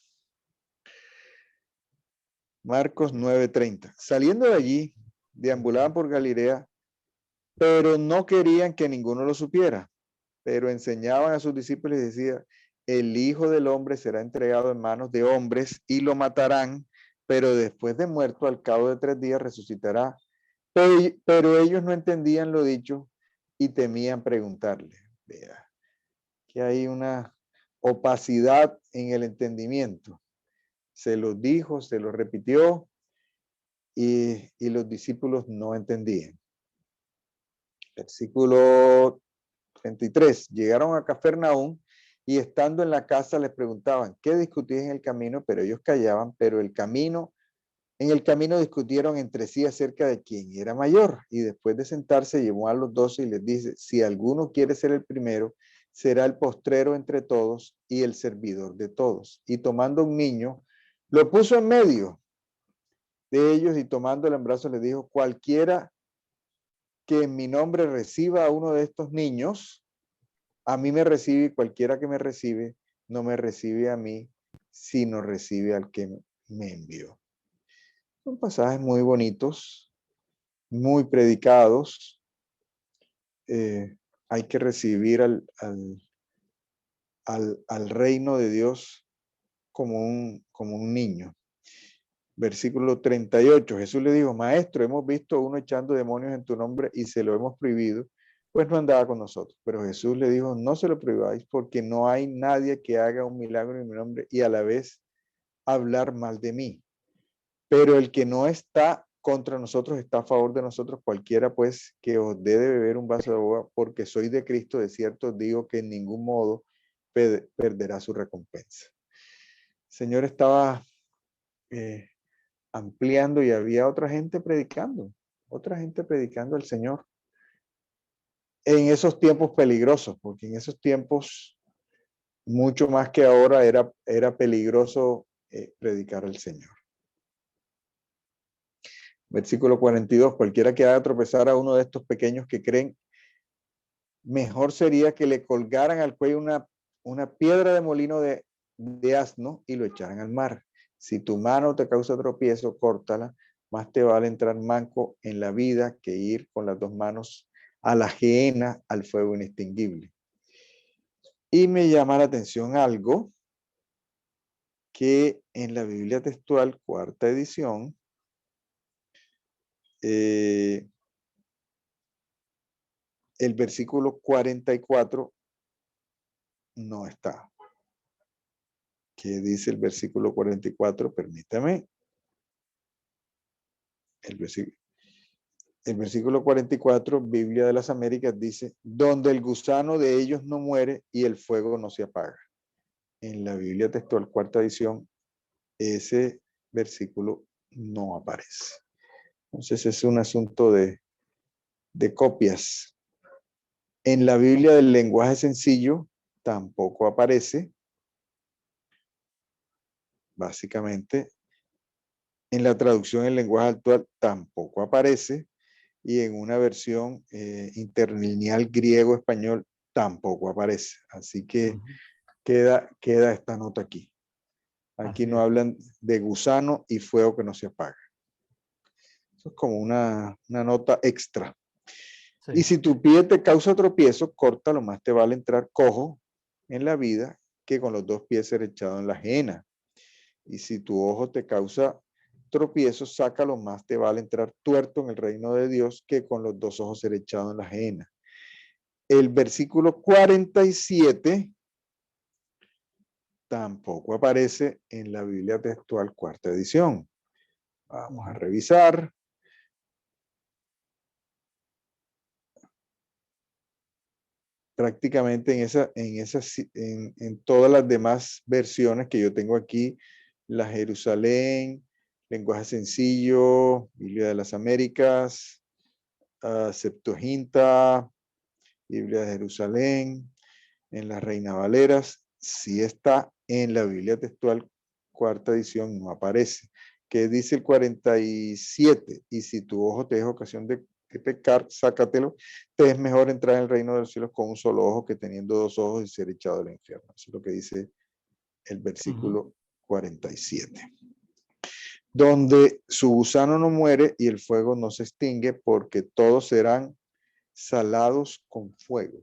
Marcos 9:30. Saliendo de allí, deambulaban por Galilea, pero no querían que ninguno lo supiera. Pero enseñaban a sus discípulos y decía, el Hijo del Hombre será entregado en manos de hombres y lo matarán, pero después de muerto, al cabo de 3 días, resucitará. Pero ellos no entendían lo dicho y temían preguntarle. Vea, que hay una opacidad en el entendimiento. Se los dijo, se los repitió y los discípulos no entendían. Versículo 33. Llegaron a Cafarnaúm y estando en la casa les preguntaban, ¿qué discutían en el camino? Pero ellos callaban, pero en el camino discutieron entre sí acerca de quién era mayor. Y después de sentarse, llevó a los 12 y les dice, si alguno quiere ser el primero, será el postrero entre todos y el servidor de todos. Y tomando un niño, lo puso en medio de ellos y tomándolo en brazos les dijo, cualquiera que en mi nombre reciba a uno de estos niños, a mí me recibe, y cualquiera que me recibe, no me recibe a mí, sino recibe al que me envió. Son pasajes muy bonitos, muy predicados. Hay que recibir al reino de Dios como un niño. Versículo 38, Jesús le dijo, maestro, hemos visto a uno echando demonios en tu nombre y se lo hemos prohibido, pues no andaba con nosotros. Pero Jesús le dijo, no se lo prohibáis porque no hay nadie que haga un milagro en mi nombre y a la vez hablar mal de mí. Pero el que no está contra nosotros está a favor de nosotros. Cualquiera pues que os dé de beber un vaso de agua porque soy de Cristo, de cierto digo que en ningún modo perderá su recompensa. El Señor estaba ampliando y había otra gente predicando al Señor en esos tiempos peligrosos, porque en esos tiempos, mucho más que ahora, era peligroso predicar al Señor. Versículo 42, cualquiera que haga tropezar a uno de estos pequeños que creen, mejor sería que le colgaran al cuello una piedra de molino de asno y lo echaran al mar. Si tu mano te causa tropiezo, córtala, más te vale entrar manco en la vida que ir con las 2 manos a la gehenna, al fuego inextinguible. Y me llama la atención algo que en la Biblia textual, 4ª edición, el versículo 44 no está. ¿Qué dice el versículo 44? Permítame. El versículo 44, Biblia de las Américas, dice, donde el gusano de ellos no muere y el fuego no se apaga. En la Biblia textual, 4ª edición, ese versículo no aparece. Entonces es un asunto de copias. En la Biblia del lenguaje sencillo tampoco aparece. Básicamente, en la traducción en lenguaje actual tampoco aparece. Y en una versión interlineal griego-español tampoco aparece. Así que queda esta nota aquí. Aquí no hablan de gusano y fuego que no se apaga. Eso es como una nota extra. Sí. Y si tu pie te causa tropiezo, córtalo, más te vale entrar cojo en la vida que con los 2 pies ser echado en la gehenna. Y si tu ojo te causa tropiezo, sácalo, más te vale entrar tuerto en el reino de Dios que con los 2 ojos ser echado en la gehenna. El versículo 47 tampoco aparece en la Biblia textual 4ª edición. Vamos a revisar. prácticamente en todas las demás versiones que yo tengo aquí, la Jerusalén, lenguaje sencillo, Biblia de las Américas, Septuaginta, Biblia de Jerusalén, en las Reina Valeras, sí está en la Biblia textual, cuarta edición, no aparece. Que dice el 47, y si tu ojo te es ocasión de pecar, sácatelo, te es mejor entrar en el reino de los cielos con un solo ojo que teniendo dos ojos y ser echado del infierno. Eso es lo que dice el versículo 47. Donde su gusano no muere y el fuego no se extingue, porque todos serán salados con fuego.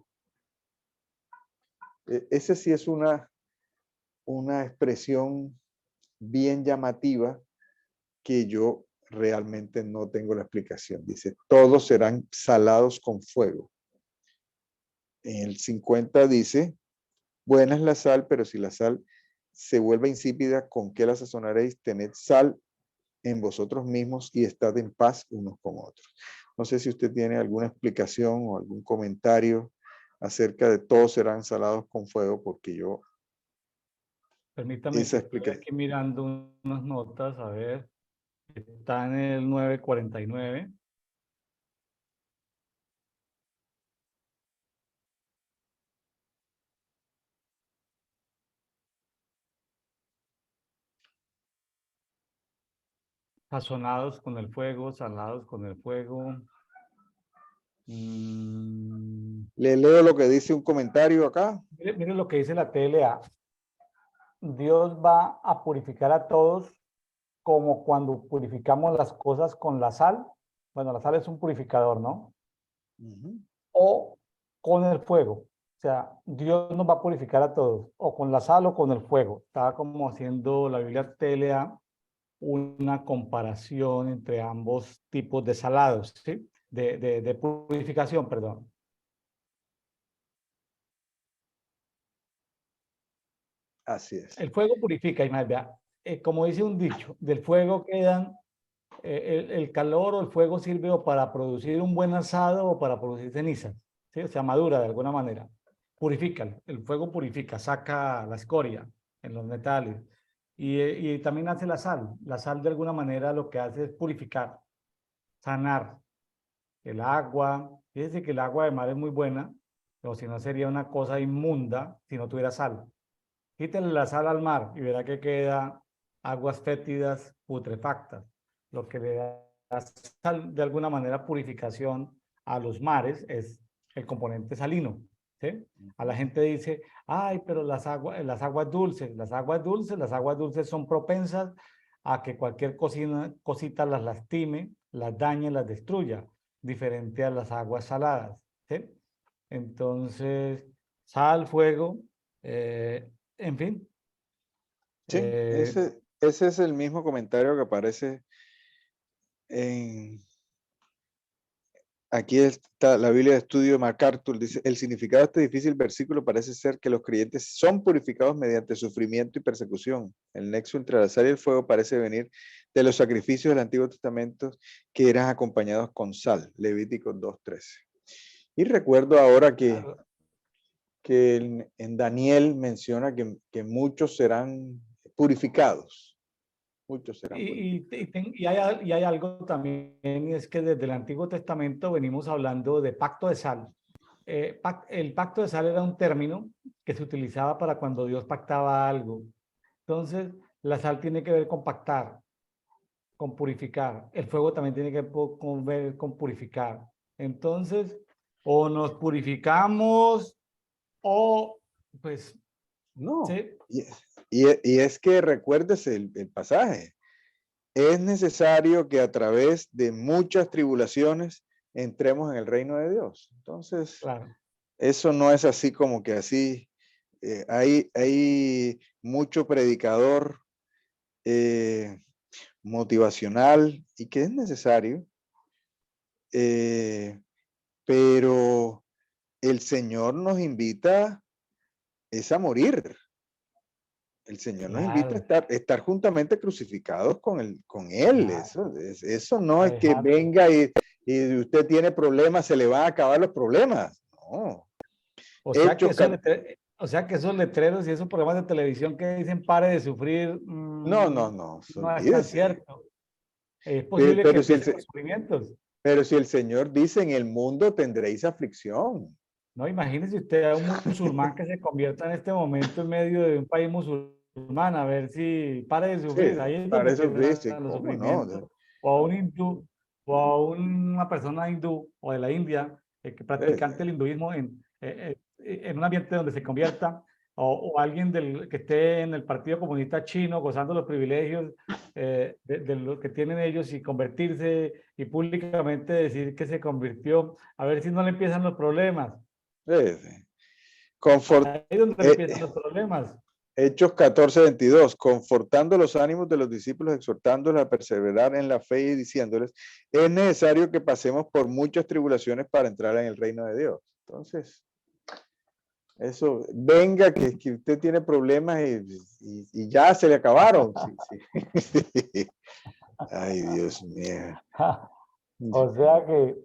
Ese sí es una expresión bien llamativa que yo realmente no tengo la explicación. Dice, todos serán salados con fuego. En el 50 dice, buena es la sal, pero si la sal se vuelve insípida, ¿con qué la sazonaréis? Tened sal en vosotros mismos y estad en paz unos con otros. No sé si usted tiene alguna explicación o algún comentario acerca de todos serán salados con fuego, porque yo Permítame que estoy aquí mirando unas notas, a ver, está en el 949. Sazonados con el fuego, salados con el fuego. Le leo lo que dice un comentario acá. Mire lo que dice la TLA. Dios va a purificar a todos como cuando purificamos las cosas con la sal. Bueno, la sal es un purificador, ¿no? O con el fuego. O sea, Dios nos va a purificar a todos, o con la sal o con el fuego. Estaba como haciendo la Biblia TLA una comparación entre ambos tipos de salados, ¿sí? De purificación, perdón. Así es. El fuego purifica, y más vea, como dice un dicho, del fuego quedan, el calor o el fuego sirve o para producir un buen asado o para producir cenizas, ¿sí? O sea, madura de alguna manera. Purifica, el fuego purifica, saca la escoria en los metales. Y también hace la sal. La sal de alguna manera lo que hace es purificar, sanar el agua. Fíjese que el agua de mar es muy buena, pero si no sería una cosa inmunda si no tuviera sal. Quítale la sal al mar y verá que queda aguas fétidas, putrefactas. Lo que le da sal, de alguna manera purificación a los mares es el componente salino. ¿Sí? A la gente dice, ay, pero las aguas dulces, las aguas dulces son propensas a que cualquier cosita las lastime, las dañe, las destruya, diferente a las aguas saladas. ¿Sí? Entonces, sal, fuego, en fin. Sí, ese es el mismo comentario que aparece en... Aquí está la Biblia de Estudio de MacArthur. Dice, el significado de este difícil versículo parece ser que los creyentes son purificados mediante sufrimiento y persecución. El nexo entre la sal y el fuego parece venir de los sacrificios del Antiguo Testamento que eran acompañados con sal. Levítico 2:13. Y recuerdo ahora que en Daniel menciona que muchos serán purificados. Muchos serán purificados. Y hay algo también, y es que desde el Antiguo Testamento venimos hablando de pacto de sal. El pacto de sal era un término que se utilizaba para cuando Dios pactaba algo. Entonces, la sal tiene que ver con pactar, con purificar. El fuego también tiene que ver con purificar. Entonces, o nos purificamos o, pues, No. ¿sí? Y es que recuérdese el pasaje. Es necesario que a través de muchas tribulaciones entremos en el reino de Dios. Entonces, Claro. eso no es así como que así. Hay mucho predicador motivacional y que es necesario, pero el Señor nos invita es a morir. El Señor nos invita a estar juntamente crucificados con Él. Claro. Eso no es que venga y usted tiene problemas, se le van a acabar los problemas. No. O sea que Hechos, o sea que esos letreros y esos programas de televisión que dicen pare de sufrir, no, no, no es tan olvídese. cierto. Es posible que Pero si, empiecen los sufrimientos. pero si el Señor dice en el mundo tendréis aflicción. No, imagínese usted a un musulmán que se convierta en este momento en medio de un país musulmán, a ver si pare de Sí, sufrir. Ahí es para donde eso empiezan dice, los ¿cómo sufrimientos. no? O a un hindú, o a una persona hindú o de la India, que practicante del hinduismo en un ambiente donde se convierta, o alguien que esté en el Partido Comunista Chino gozando los privilegios de lo que tienen ellos y convertirse y públicamente decir que se convirtió, a ver si no le empiezan los problemas. Sí. Confort, Ahí es donde eh, empiezan los problemas. Hechos 14:22, confortando los ánimos de los discípulos, exhortándoles a perseverar en la fe y diciéndoles, es necesario que pasemos por muchas tribulaciones para entrar en el reino de Dios. Entonces, eso, venga, que usted tiene problemas y ya se le acabaron. Sí, sí. Ay, Dios mío. O sea que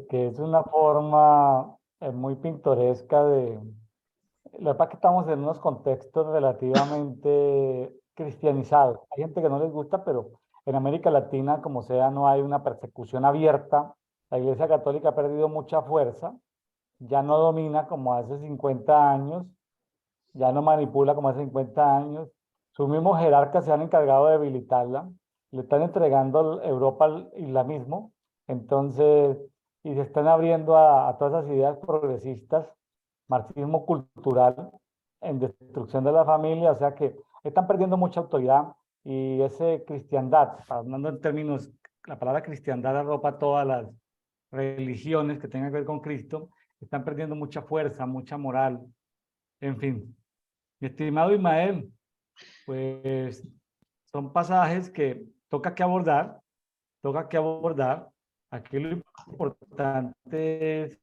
es una forma muy pintoresca de... Lo que pasa es que estamos en unos contextos relativamente cristianizados. Hay gente que no les gusta, pero en América Latina, como sea, no hay una persecución abierta. La Iglesia Católica ha perdido mucha fuerza, ya no domina como hace 50 años, ya no manipula como hace 50 años. Sus mismos jerarcas se han encargado de debilitarla, le están entregando Europa al islamismo, entonces, y se están abriendo a todas esas ideas progresistas, marxismo cultural, en destrucción de la familia, o sea que están perdiendo mucha autoridad y ese cristiandad, hablando en términos, la palabra cristiandad arropa todas las religiones que tengan que ver con Cristo, están perdiendo mucha fuerza, mucha moral, en fin. Mi estimado Ismael, pues son pasajes que toca que abordar. Aquí lo importante es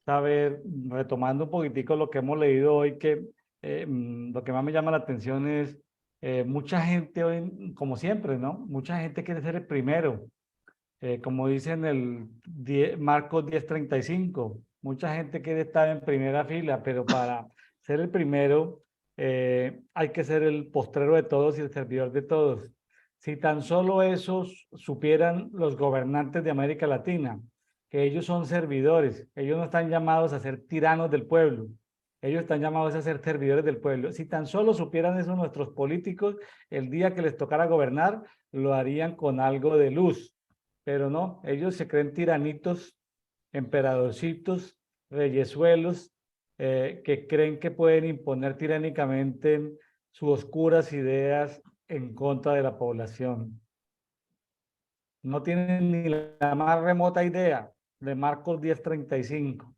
saber, retomando un poquitico lo que hemos leído hoy, que lo que más me llama la atención es mucha gente hoy, como siempre, ¿no? Mucha gente quiere ser el primero, como dice en el Marcos 10:35, mucha gente quiere estar en primera fila, pero para ser el primero hay que ser el postrero de todos y el servidor de todos. Si tan solo esos supieran los gobernantes de América Latina, que ellos son servidores, ellos no están llamados a ser tiranos del pueblo, ellos están llamados a ser servidores del pueblo. Si tan solo supieran eso nuestros políticos, el día que les tocara gobernar, lo harían con algo de luz, pero no, ellos se creen tiranitos, emperadorcitos, reyesuelos, que creen que pueden imponer tiránicamente sus oscuras ideas en contra de la población. No tienen ni la más remota idea de Marcos 10:35,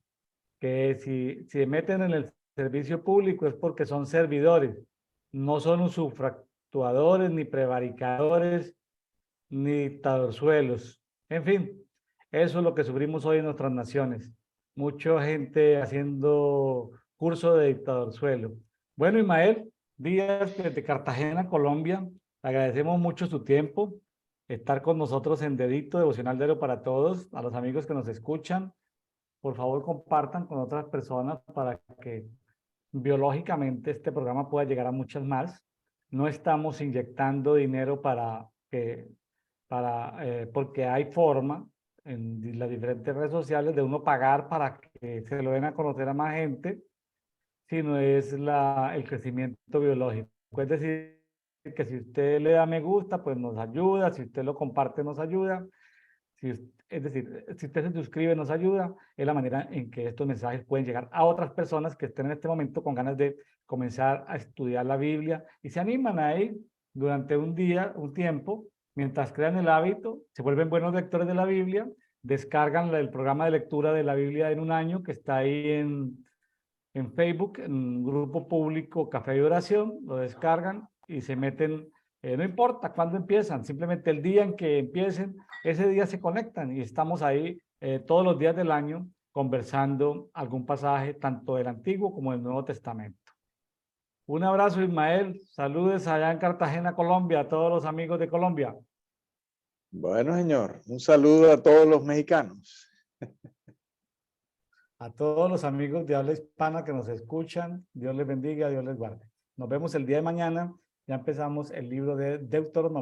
que si se meten en el servicio público es porque son servidores, no son usufructuadores, ni prevaricadores, ni dictadorzuelos. En fin, eso es lo que sufrimos hoy en nuestras naciones. Mucha gente haciendo curso de dictadorzuelo. Bueno, Ismael, Díaz desde Cartagena, Colombia, agradecemos mucho su tiempo, estar con nosotros en Dedito Devocional Diario para Todos, a los amigos que nos escuchan. Por favor, compartan con otras personas para que biológicamente este programa pueda llegar a muchas más. No estamos inyectando dinero porque hay forma en las diferentes redes sociales de uno pagar para que se lo den a conocer a más gente, sino es el crecimiento biológico. Es decir, que si usted le da me gusta, pues nos ayuda, si usted lo comparte, nos ayuda. Es decir, si usted se suscribe, nos ayuda. Es la manera en que estos mensajes pueden llegar a otras personas que estén en este momento con ganas de comenzar a estudiar la Biblia y se animan a ir durante un día, un tiempo, mientras crean el hábito, se vuelven buenos lectores de la Biblia, descargan el programa de lectura de la Biblia en un año que está ahí en Facebook, en un grupo público Café y Oración, lo descargan y se meten, no importa cuándo empiezan, simplemente el día en que empiecen, ese día se conectan y estamos ahí todos los días del año conversando algún pasaje tanto del Antiguo como del Nuevo Testamento. Un abrazo, Ismael. Saludes allá en Cartagena, Colombia, a todos los amigos de Colombia. Bueno, señor, un saludo a todos los mexicanos. A todos los amigos de habla hispana que nos escuchan, Dios les bendiga, Dios les guarde. Nos vemos el día de mañana. Ya empezamos el libro de Deuteronomio.